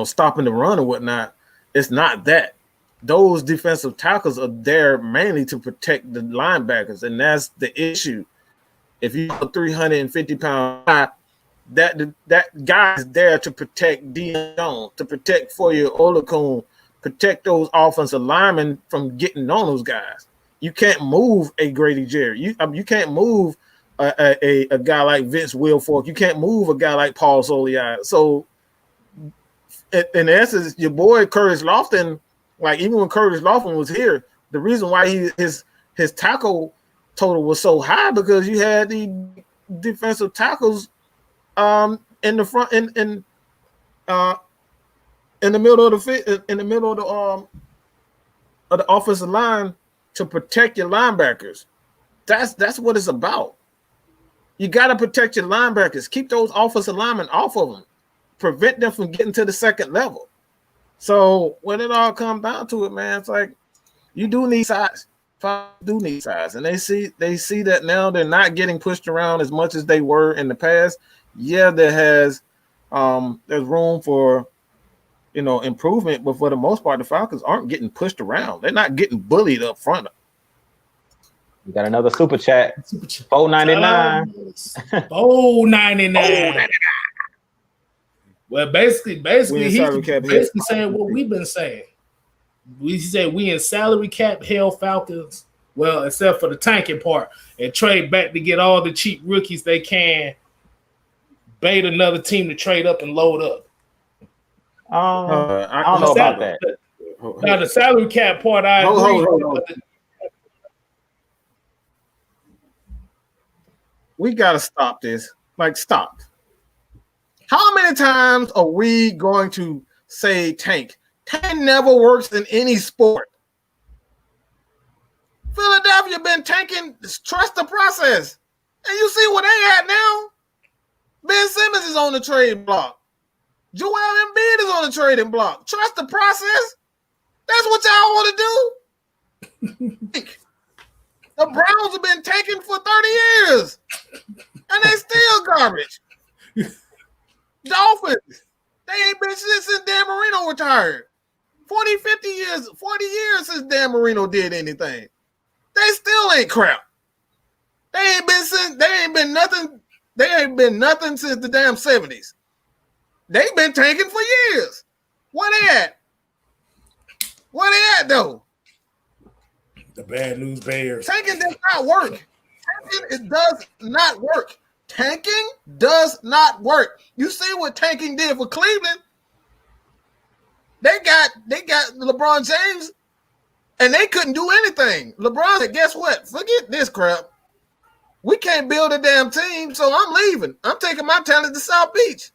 stopping the run or whatnot. It's not that. Those defensive tackles are there mainly to protect the linebackers, and that's the issue. If you have a 350-pound guy, that guy is there to protect Deion Jones, to protect Foyer Olakun, protect those offensive linemen from getting on those guys. You can't move a Grady Jarrett. You can't move a guy like Vince Wilfork. You can't move a guy like Paul Soliai. So, in essence, your boy Curtis Lofton. Like even when Curtis Lofton was here, the reason why his tackle total was so high because you had the defensive tackles in the front in in the middle of the offensive line to protect your linebackers. That's what it's about. You got to protect your linebackers. Keep those offensive linemen off of them. Prevent them from getting to the second level. So when it all comes down to it, man, it's like you do need size. Do need size, and they see that now they're not getting pushed around as much as they were in the past. Yeah, there's room for improvement, but for the most part, the Falcons aren't getting pushed around. They're not getting bullied up front. We got another super chat. $4.99. $4.99. Well, basically, he's saying what we've been saying. We said we in salary cap hell Falcons. Well, except for the tanking part, and trade back to get all the cheap rookies they can. Bait another team to trade up and load up. I don't know about that. Now the salary cap part, I agree. Hold. We gotta stop this. Like, stop. How many times are we going to say tank? Tank never works in any sport. Philadelphia been tanking. Trust the process. And you see where they at now? Ben Simmons is on the trade block. Joel Embiid is on the trading block. Trust the process. That's what y'all want to do? The Browns have been tanking for 30 years. And they still garbage. Dolphins. They ain't been since Dan Marino retired. 40 years since Dan Marino did anything. They still ain't crap. They ain't been nothing since the damn 70s. They've been tanking for years. Where they at? Where they at though? The bad news bears. Tanking does not work. It does not work. Tanking does not work. You see what tanking did for Cleveland? They got LeBron James, and they couldn't do anything. LeBron said, guess what? Forget this crap. We can't build a damn team, so I'm leaving. I'm taking my talent to South Beach.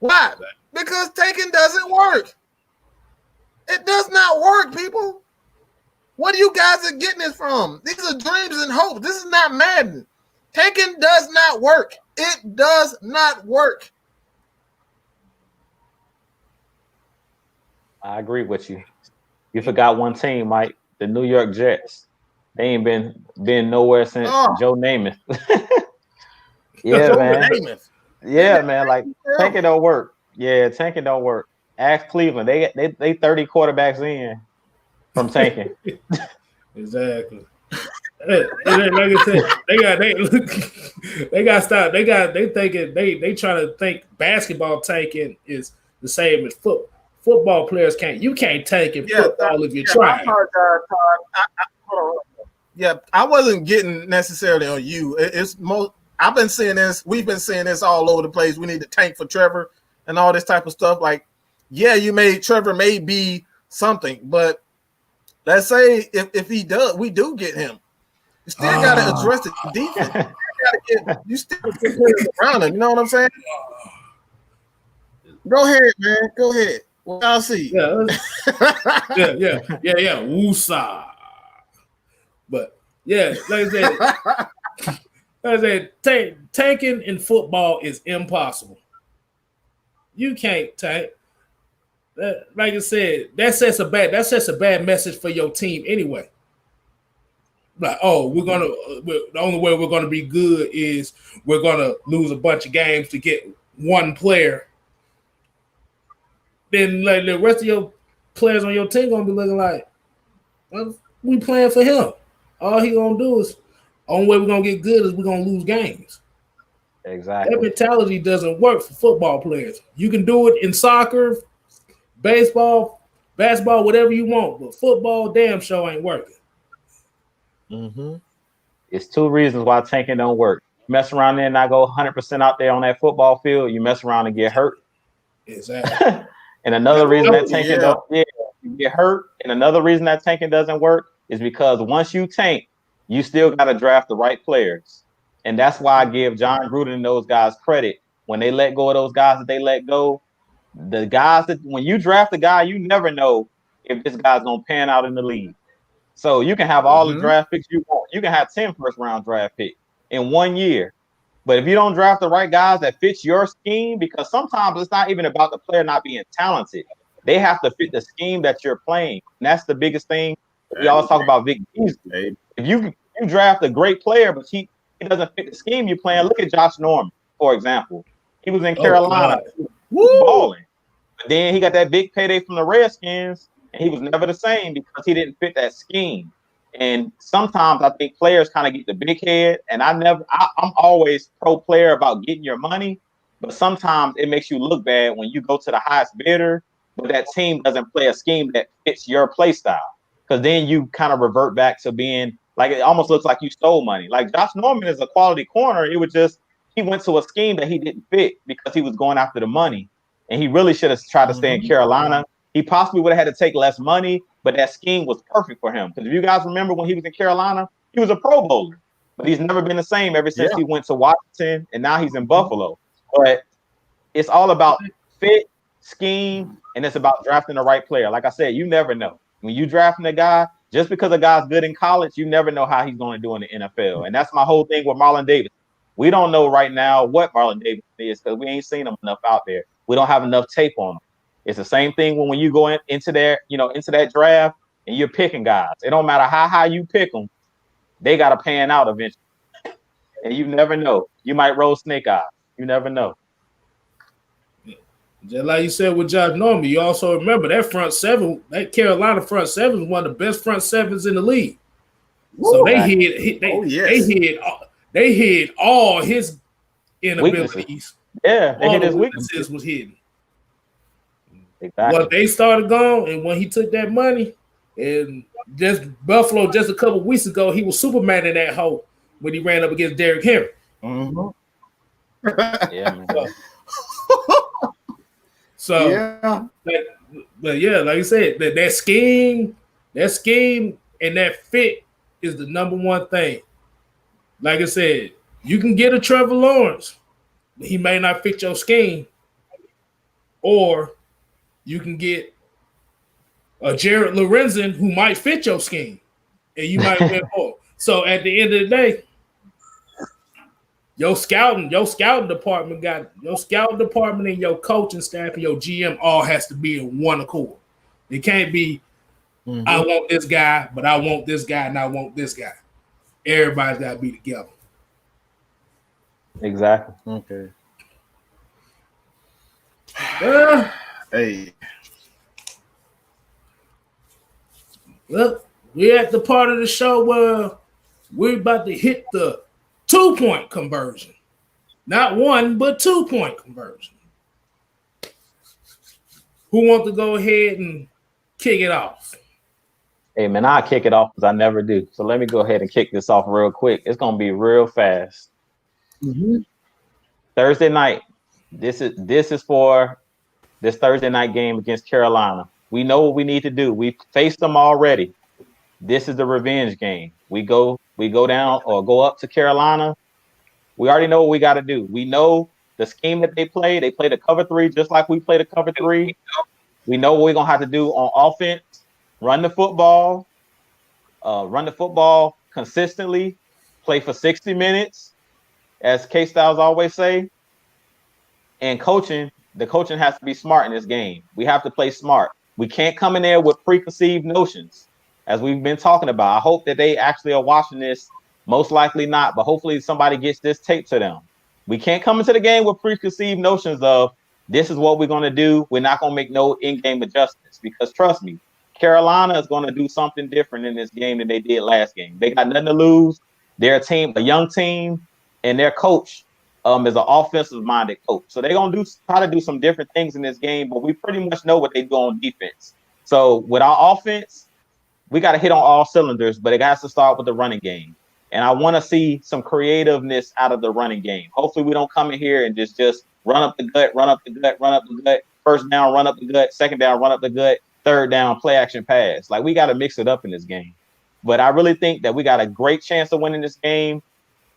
Why? Because tanking doesn't work. It does not work, people. What are you guys are getting this from? These are dreams and hopes. This is not Madden. Tanking does not work. It does not work. I agree with you. You forgot one team, Mike, the New York Jets. They ain't been nowhere since Joe Namath. Yeah, man. Yeah, man. Like tanking don't work. Yeah, tanking don't work. Ask Cleveland. They 30 quarterbacks in from tanking. Exactly. Like I said, they got stop. They trying to think basketball tanking is the same as football. Football players can't. You can't tank in football if you try. I apologize, Todd. I wasn't getting necessarily on you. It's most. I've been seeing this. We've been seeing this all over the place. We need to tank for Trevor and all this type of stuff. Like, yeah, Trevor may be something, but let's say if he does, we do get him. You still got to address the defense. You still got to get around him. You know what I'm saying? Go ahead, man. Go ahead. Well, I'll see. Yeah. Woosah. But yeah, like I said, tanking in football is impossible. You can't tank. Like I said, that sets a bad message for your team anyway. Like, the only way we're gonna be good is we're gonna lose a bunch of games to get one player. Then like the rest of your players on your team gonna be looking like, well, we playing for him. All he gonna do is only way we're gonna get good is we're gonna lose games. Exactly. That mentality doesn't work for football players. You can do it in soccer, baseball, basketball, whatever you want, but football damn sure ain't working. Mm-hmm. It's two reasons why tanking don't work. You mess around there and not go 100% out there on that football field, you mess around and get hurt. Exactly. And another reason that tanking you get hurt. And another reason that tanking doesn't work is because once you tank, you still got to draft the right players. And that's why I give John Gruden and those guys credit. When they let go of those guys that they let go, the guys that when you draft a guy, you never know if this guy's gonna pan out in the league. So you can have all the draft picks you want. You can have 10 first-round draft picks in 1 year. But if you don't draft the right guys that fits your scheme, because sometimes it's not even about the player not being talented. They have to fit the scheme that you're playing. And that's the biggest thing. We always talk about Vic Beasley. If you draft a great player, but he doesn't fit the scheme you're playing, look at Josh Norman, for example. He was in Carolina balling. But then he got that big payday from the Redskins, and he was never the same because he didn't fit that scheme. And sometimes I think players kind of get the big head, and I'm always pro player about getting your money, but sometimes it makes you look bad when you go to the highest bidder, but that team doesn't play a scheme that fits your play style. Because then you kind of revert back to being like, it almost looks like you stole money. Like Josh Norman is a quality corner. It was just, he went to a scheme that he didn't fit because he was going after the money. And he really should have tried to stay in Carolina. He possibly would have had to take less money, but that scheme was perfect for him. Because if you guys remember when he was in Carolina, he was a Pro Bowler, but he's never been the same ever since he went to Washington, and now he's in Buffalo. But it's all about fit, scheme, and it's about drafting the right player. Like I said, you never know. When you drafting a guy, just because a guy's good in college, you never know how he's going to do in the NFL. And that's my whole thing with Marlon Davis. We don't know right now what Marlon Davis is because we ain't seen him enough out there. We don't have enough tape on him. It's the same thing when you go into that draft and you're picking guys. It don't matter how high you pick them, they got to pan out eventually. And you never know. You might roll snake eyes. You never know. Just like you said with Josh Norman, you also remember that front seven, that Carolina front seven is one of the best front sevens in the league. So they hid all his inabilities. Weaknesses. Yeah, all the weaknesses was hidden. Exactly. Well, they started going, and when he took that money, and just Buffalo just a couple of weeks ago, he was Superman in that hole when he ran up against Derrick Henry. Yeah, man. So like you said, that scheme and that fit is the number one thing. Like I said, you can get a Trevor Lawrence, but he may not fit your scheme, or you can get a Jared Lorenzen who might fit your scheme, and you might win more. So at the end of the day, your scouting department and your coaching staff and your GM all has to be in one accord. It can't be, I want this guy, but I want this guy, and I want this guy. Everybody's got to be together. Exactly. Okay. Hey. Well, we're at the part of the show where we're about to hit the 2-point conversion. Not 1, but 2-point conversion. Who wants to go ahead and kick it off? Hey, man, I'll kick it off because I never do. So let me go ahead and kick this off real quick. It's going to be real fast. Thursday night. This is for this Thursday night game against Carolina. We know what we need to do. We faced them already. This is the revenge game. We go down or go up to Carolina. We already know what we got to do. We know the scheme that they play. They play the cover 3 just like we play the cover 3. We know what we're going to have to do on offense. Run the football consistently, play for 60 minutes, as K-Styles always say. And the coaching has to be smart in this game. We have to play smart. We can't come in there with preconceived notions, as we've been talking about. I hope that they actually are watching this. Most likely not, but hopefully somebody gets this tape to them. We can't come into the game with preconceived notions of this is what we're going to do. We're not going to make no in-game adjustments because trust me, Carolina is going to do something different in this game than they did last game. They got nothing to lose. They're a young team, and their coach is an offensive-minded coach. So they're going to try to do some different things in this game, but we pretty much know what they do on defense. So with our offense, we got to hit on all cylinders, but it has to start with the running game. And I want to see some creativeness out of the running game. Hopefully we don't come in here and just run up the gut, first down, run up the gut, second down, run up the gut, third down, play action pass. Like we got to mix it up in this game. But I really think that we got a great chance of winning this game.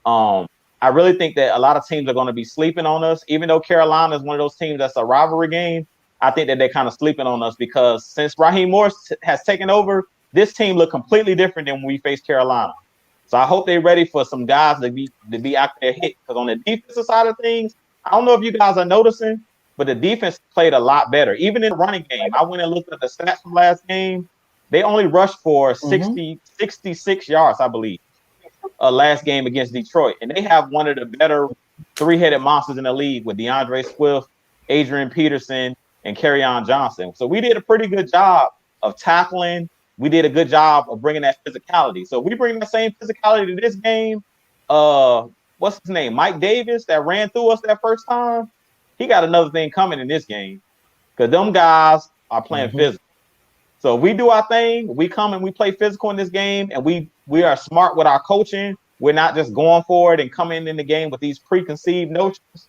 I really think that a lot of teams are going to be sleeping on us, even though Carolina is one of those teams that's a rivalry game. I think that they're kind of sleeping on us because since Raheem Morris has taken over, this team look completely different than when we faced Carolina. So I hope they're ready for some guys to be out there hit. Because on the defensive side of things, I don't know if you guys are noticing, but the defense played a lot better. Even in the running game, I went and looked at the stats from last game. They only rushed for 66 yards, I believe, last game against Detroit. And they have one of the better three-headed monsters in the league with DeAndre Swift, Adrian Peterson, and Kerryon Johnson. So we did a pretty good job of tackling. We did a good job of bringing that physicality. So we bring that same physicality to this game. What's his name? Mike Davis that ran through us that first time. He got another thing coming in this game because them guys are playing physical. So we do our thing. We come and we play physical in this game, and we are smart with our coaching. We're not just going for it and coming in the game with these preconceived notions.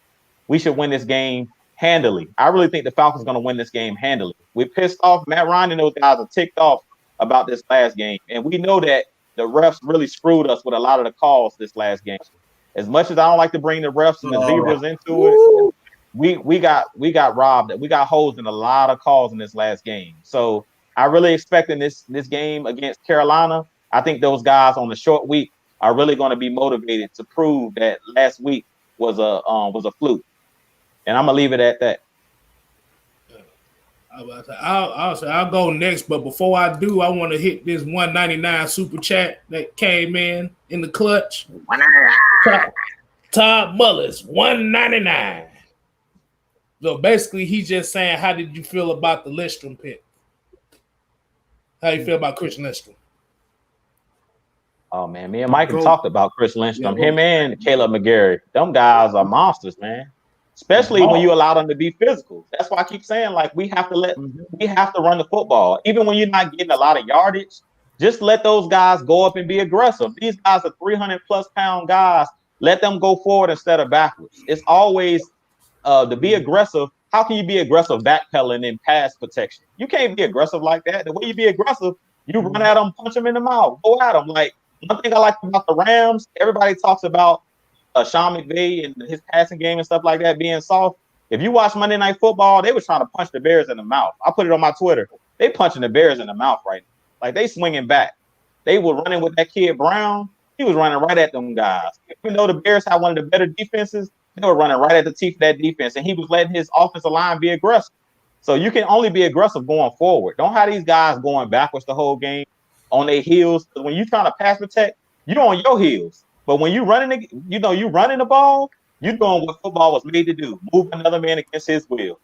We should win this game handily. I really think the Falcons are going to win this game handily. We're pissed off. Matt Ryan and those guys are ticked off about this last game. And we know that the refs really screwed us with a lot of the calls this last game. As much as I don't like to bring the refs and the zebras into it, we got robbed. We got hosed in a lot of calls in this last game. So I really expect in this game against Carolina, I think those guys on the short week are really going to be motivated to prove that last week was a fluke. And I'm gonna leave it at that. I'll go next, but before I do, I want to hit this 199 super chat that came in the clutch. Todd Mullis, 199. So basically, he's just saying, how did you feel about the Lindstrom pick? How you feel about Chris Lindstrom? Oh man, me and Mike have talked about Chris Lindstrom. Him and Caleb McGarry. Them guys are monsters, man. Especially when you allow them to be physical. That's why I keep saying, like, we have to run the football. Even when you're not getting a lot of yardage, just let those guys go up and be aggressive. These guys are 300+ pound guys. Let them go forward instead of backwards. It's always to be aggressive. How can you be aggressive backpedaling in pass protection? You can't be aggressive like that. The way you be aggressive, you run at them, punch them in the mouth, go at them. Like, one thing I like about the Rams, everybody talks about Sean McVay and his passing game and stuff like that being soft. If you watch Monday Night Football, they were trying to punch the Bears in the mouth. I put it on my Twitter. They punching the Bears in the mouth right now. Like, they swinging back. They were running with that kid Brown. He was running right at them guys. Even though the Bears had one of the better defenses, they were running right at the teeth of that defense, and he was letting his offensive line be aggressive. So you can only be aggressive going forward. Don't have these guys going backwards the whole game on their heels. When you're trying to pass protect, you're on your heels. But when you running the ball, you're doing what football was made to do: move another man against his will,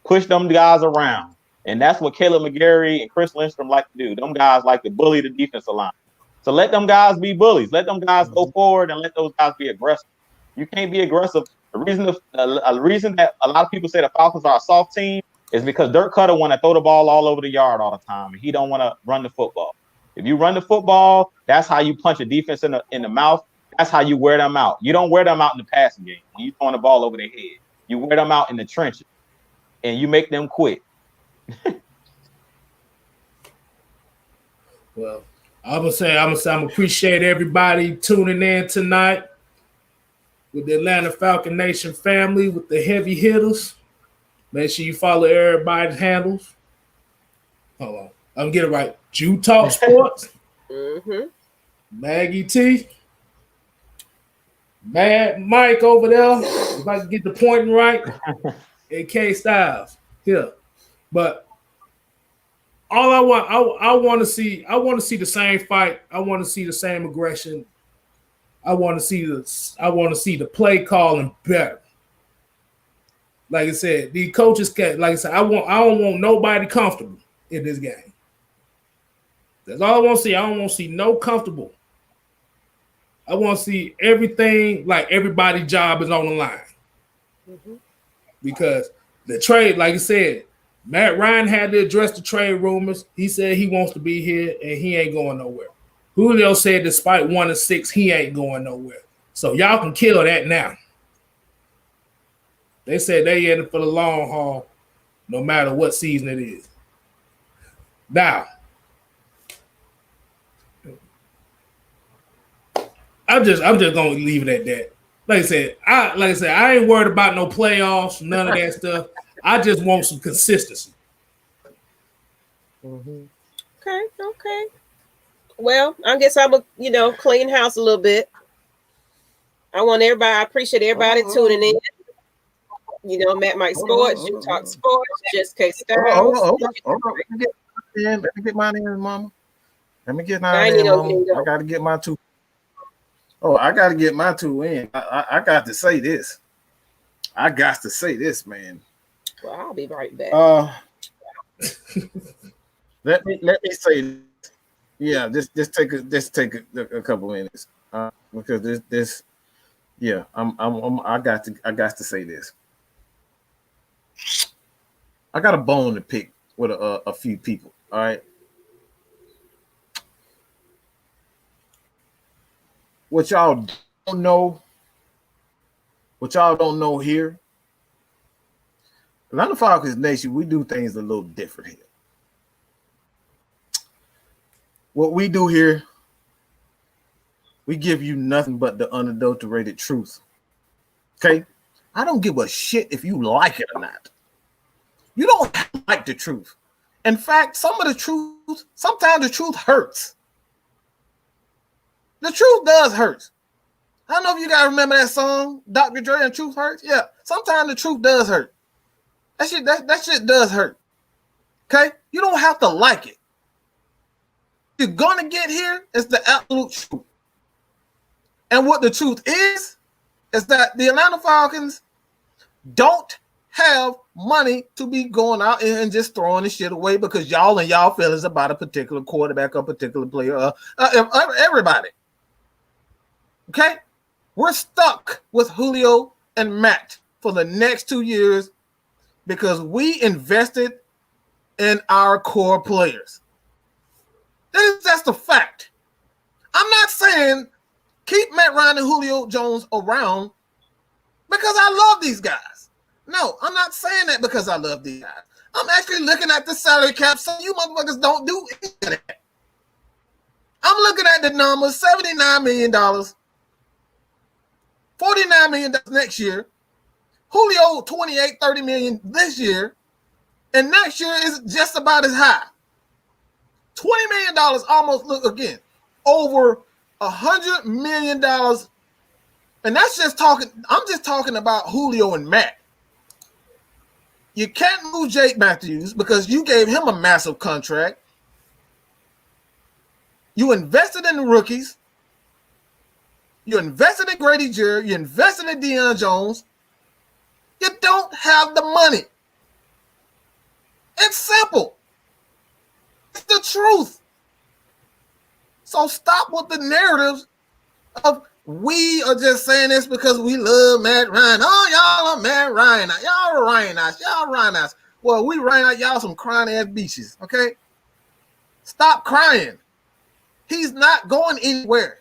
push them guys around, and that's what Caleb McGarry and Chris Lindstrom like to do. Them guys like to bully the defensive line. So let them guys be bullies. Let them guys go forward and let those guys be aggressive. You can't be aggressive. The reason that a lot of people say the Falcons are a soft team is because Dirk Cutter want to throw the ball all over the yard all the time, and he don't want to run the football. If you run the football, that's how you punch a defense in the mouth. That's how you wear them out. You don't wear them out in the passing game when you're throwing the ball over their head. You wear them out in the trenches, and you make them quit. Well, I'm gonna appreciate everybody tuning in tonight with the Atlanta Falcon Nation family, with the heavy hitters. Make sure you follow everybody's handles. Hold on, I'm gonna get it right. Jew Talk Sports. Maggie T. Mad Mike over there. If I can get the pointing right. And K Styles here. But all I want to see the same fight. I want to see the same aggression. I want to see the play calling better. Like I said, these coaches can't. Like I said, I don't want nobody comfortable in this game. That's all I want to see. I don't want to see no comfortable. I want to see everything like everybody's job is on the line. Because the trade, like I said, Matt Ryan had to address the trade rumors. He said he wants to be here and he ain't going nowhere. Julio said despite 1-6, he ain't going nowhere. So y'all can kill that now. They said they in it for the long haul, no matter what season it is. Now, I'm just gonna leave it at that. Like I said, I ain't worried about no playoffs, none of that stuff. I just want some consistency. Mm-hmm. Okay. Well, I guess I'm a clean house a little bit. I appreciate everybody tuning in. Matt Mike Sports, you talk sports, Just K Styles. Hold on. Let me get mine in, Mama. Let me get mine I in, Mama. I got to get my two. Oh, I got to get my two in. I got to say this. I got to say this, man. Well, I'll be right back. Let me say this. Yeah, just take a couple minutes. Because this yeah, I got to say this. I got a bone to pick with a few people. All right. What y'all don't know here, Atlanta Falcons Nation, we do things a little different here. What we do here, we give you nothing but the unadulterated truth. Okay? I don't give a shit if you like it or not. You don't like the truth. In fact, sometimes the truth hurts. The truth does hurt. I don't know if you guys remember that song, Dr. Dre and Truth Hurts. Yeah, sometimes the truth does hurt. That shit does hurt. Okay? You don't have to like it. You're gonna get here is the absolute truth. And what the truth is that the Atlanta Falcons don't have money to be going out and just throwing the shit away because y'all and y'all feelings about a particular quarterback, a particular player, everybody. Okay? We're stuck with Julio and Matt for the next 2 years because we invested in our core players. That's the fact. I'm not saying keep Matt Ryan and Julio Jones around because I love these guys. No, I'm not saying that because I love these guys. I'm actually looking at the salary cap so you motherfuckers don't do any of that. I'm looking at the numbers, $79 million, $49 million next year, Julio 28, 30 million this year, and next year is just about as high. $20 million almost, look again, over $100 million. And that's just talking, I'm just talking about Julio and Matt. You can't move Jake Matthews because you gave him a massive contract. You invested in the rookies. You invested in Grady Jarrett. You invested in Deion Jones. You don't have the money. It's simple. It's the truth. So stop with the narratives of we are just saying this because we love Matt Ryan. Oh, y'all are Matt Ryan. Y'all are Ryan-ites. Y'all Ryan-ites. Well, we Ryan-ites. Y'all some crying-ass bitches, okay? Stop crying. He's not going anywhere.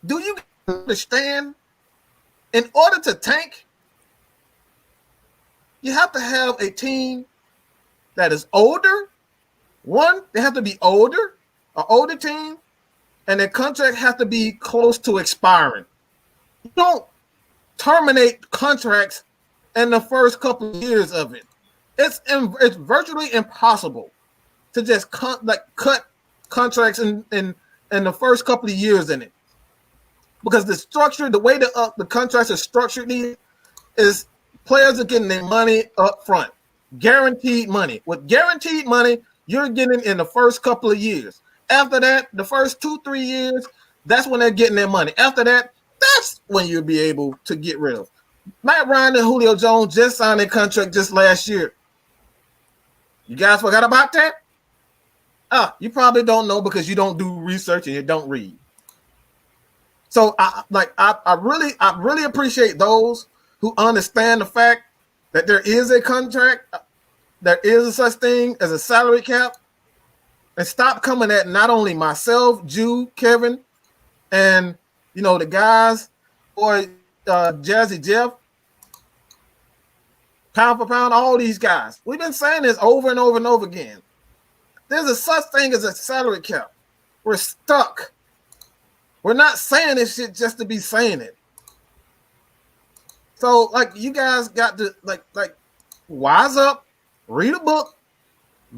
Do you understand? In order to tank, you have to have a team that is older. One, they have to be older, an older team, and their contract has to be close to expiring. You don't terminate contracts in the first couple of years of it. It's virtually impossible to just cut contracts in the first couple of years in it. Because the structure, the way the contracts are structured is players are getting their money up front. Guaranteed money. With guaranteed money, you're getting in the first couple of years. After that, the first 2-3 years, that's when they're getting their money. After that, that's when you'll be able to get rid of. Matt Ryan and Julio Jones just signed a contract just last year. You guys forgot about that? You probably don't know because you don't do research and you don't read. So I really appreciate those who understand the fact that there is a contract, there is a such thing as a salary cap, and stop coming at not only myself, Jew, Kevin, and the guys, or Jazzy Jeff, pound for pound, all these guys. We've been saying this over and over and over again. There's a such thing as a salary cap. We're stuck. We're not saying this shit just to be saying it. So like you guys got to like wise up, read a book,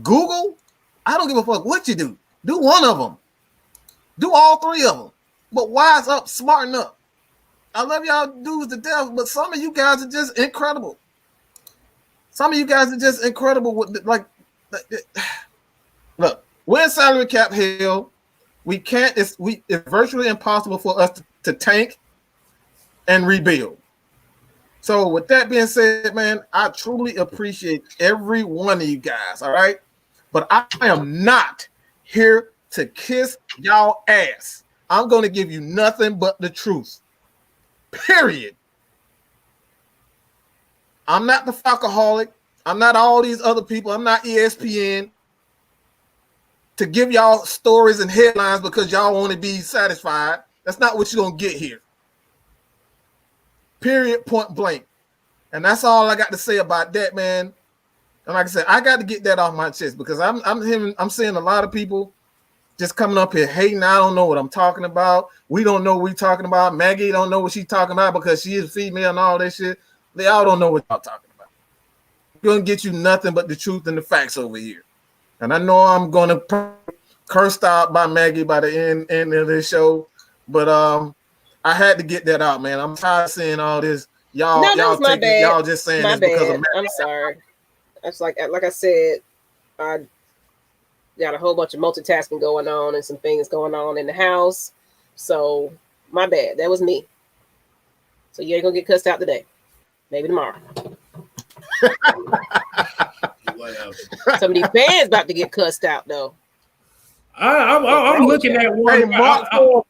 Google. I don't give a fuck what you do. Do one of them. Do all three of them. But wise up, smarten up. I love y'all dudes to death, but some of you guys are just incredible. Some of you guys are just incredible with like look, we're in salary cap hell. We can't. It's virtually impossible for us to tank and rebuild. So with that being said, man, I truly appreciate every one of you guys. All right, but I am not here to kiss y'all ass. I'm going to give you nothing but the truth. Period. I'm not the Falcoholic. I'm not all these other people. I'm not ESPN to give y'all stories and headlines because y'all want to be satisfied. That's not what you're going to get here. Period, point blank. And that's all I got to say about that, man. And like I said, I got to get that off my chest because I'm seeing a lot of people just coming up here hating. I don't know what I'm talking about. We don't know what we're talking about. Maggie don't know what she's talking about because she is female and all that shit. They all don't know what y'all talking about. We're going to get you nothing but the truth and the facts over here. And I know I'm going to cursed out by Maggie by the end of this show. But I had to get that out, man. I'm tired of seeing all this. Y'all just saying my this because of Maggie. I'm sorry. That's like I said, I got a whole bunch of multitasking going on and some things going on in the house. So my bad. That was me. So you ain't gonna get cussed out today. Maybe tomorrow. Some of these fans about to get cussed out though. I'm looking at one. Hey, Mark, no.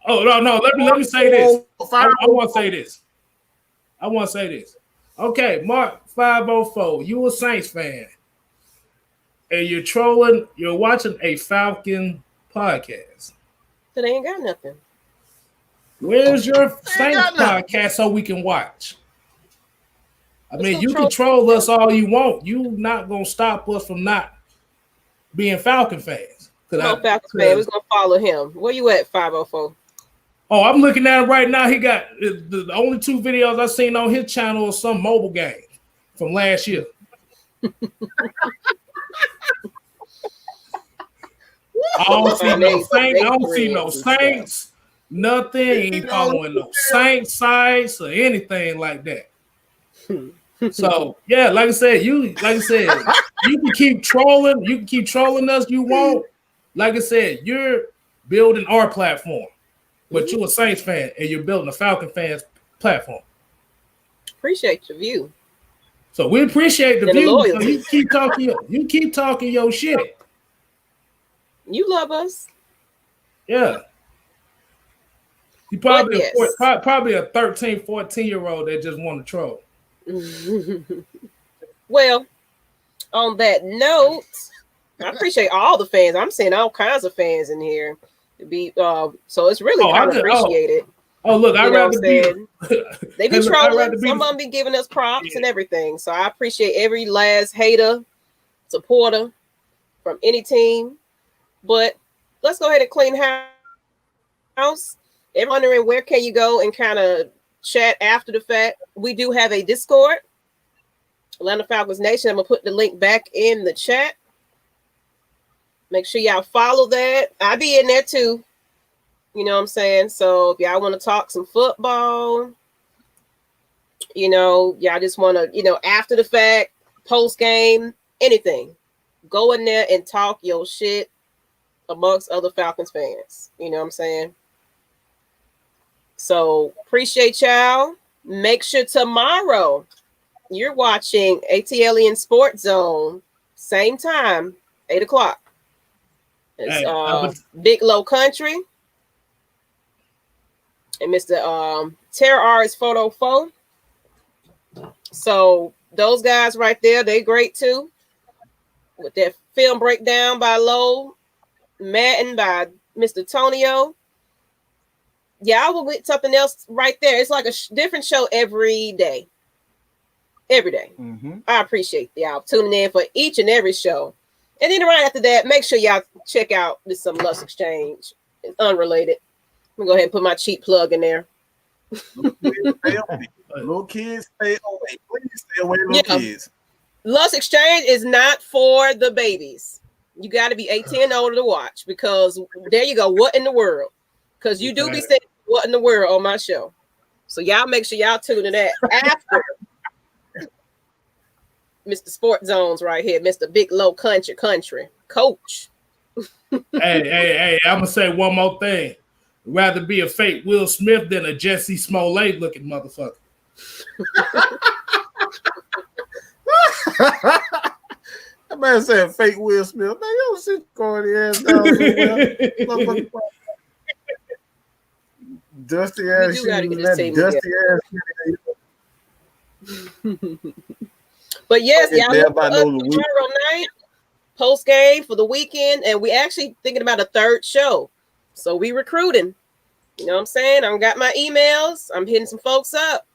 Let me say this. I want to say this. Okay, Mark 504. You a Saints fan, and you're trolling. You're watching a Falcon podcast. So they ain't got nothing. Where's your Saints podcast so we can watch? I mean, you can troll us all you want. You not gonna stop us from not being Falcon fans. Falcons fan. We're gonna follow him. Where you at, 504? Oh, I'm looking at him right now. He got the only two videos I've seen on his channel is some mobile game from last year. I don't see no Saints. I don't see no Saints. Nothing. Ain't following no Saints sites or anything like that. So yeah, like I said, you can keep trolling. You can keep trolling us. You won't. Like I said, you're building our platform, but you're a Saints fan and you're building a Falcon fans platform. Appreciate your view. So we appreciate the view. So Loyalty. you keep talking your shit. You love us. Yeah. You probably a 13, 14-year-old that just want to troll. Well, on that note, I appreciate all the fans. I'm seeing all kinds of fans in here. So it's really kind of appreciated. Oh, look, I'd rather be. They be trolling. Some of them be giving us props and everything. So I appreciate every last hater, supporter from any team. But let's go ahead and clean house. Everyone wondering where can you go and kind of chat after the fact. We do have a Discord, Atlanta Falcons Nation. I'm gonna put the link back in the chat. Make sure y'all follow that. I be in there too. You know what I'm saying? So if y'all want to talk some football, y'all just want to, after the fact, post game, anything, go in there and talk your shit amongst other Falcons fans. You know what I'm saying? So appreciate y'all. Make sure tomorrow you're watching ATLian Sports Zone, same time, 8:00. It's Big Low Country and Mr. Terror Photo 4. So those guys right there, they great too. With that film breakdown by Low, Madden by Mr. Tonio. Yeah, I will get something else right there. It's like a different show every day. Every day. Mm-hmm. I appreciate y'all tuning in for each and every show. And then right after that, make sure y'all check out this Some Lust Exchange. It's unrelated. I'm going to go ahead and put my cheap plug in there. Little kids stay away. Please stay away, little kids. Lust Exchange is not for the babies. You got to be 18 and older to watch, because there you go. What in the world? Because you do be saying what in the world on my show. So y'all make sure y'all tune in that after Mr. Sport Zones right here, Mr. Big Low Country Coach. Hey, I'm gonna say one more thing. Rather be a fake Will Smith than a Jesse Smollett looking motherfucker. That man said fake Will Smith. Man, you don't sit corny ass down. Dusty ass shit. Dusty ass. But yes, y'all tomorrow night post game for the weekend, and we actually thinking about a third show. So we recruiting. You know what I'm saying? I've got my emails. I'm hitting some folks up.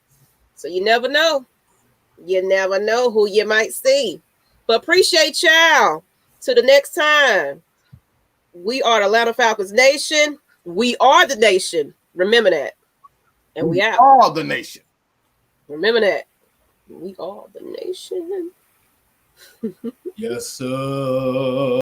So you never know. You never know who you might see. But appreciate y'all. Till the next time. We are the Atlanta Falcons Nation. We are the nation. Remember that. And we out. All the nation. Remember that. We are the nation. Yes, sir.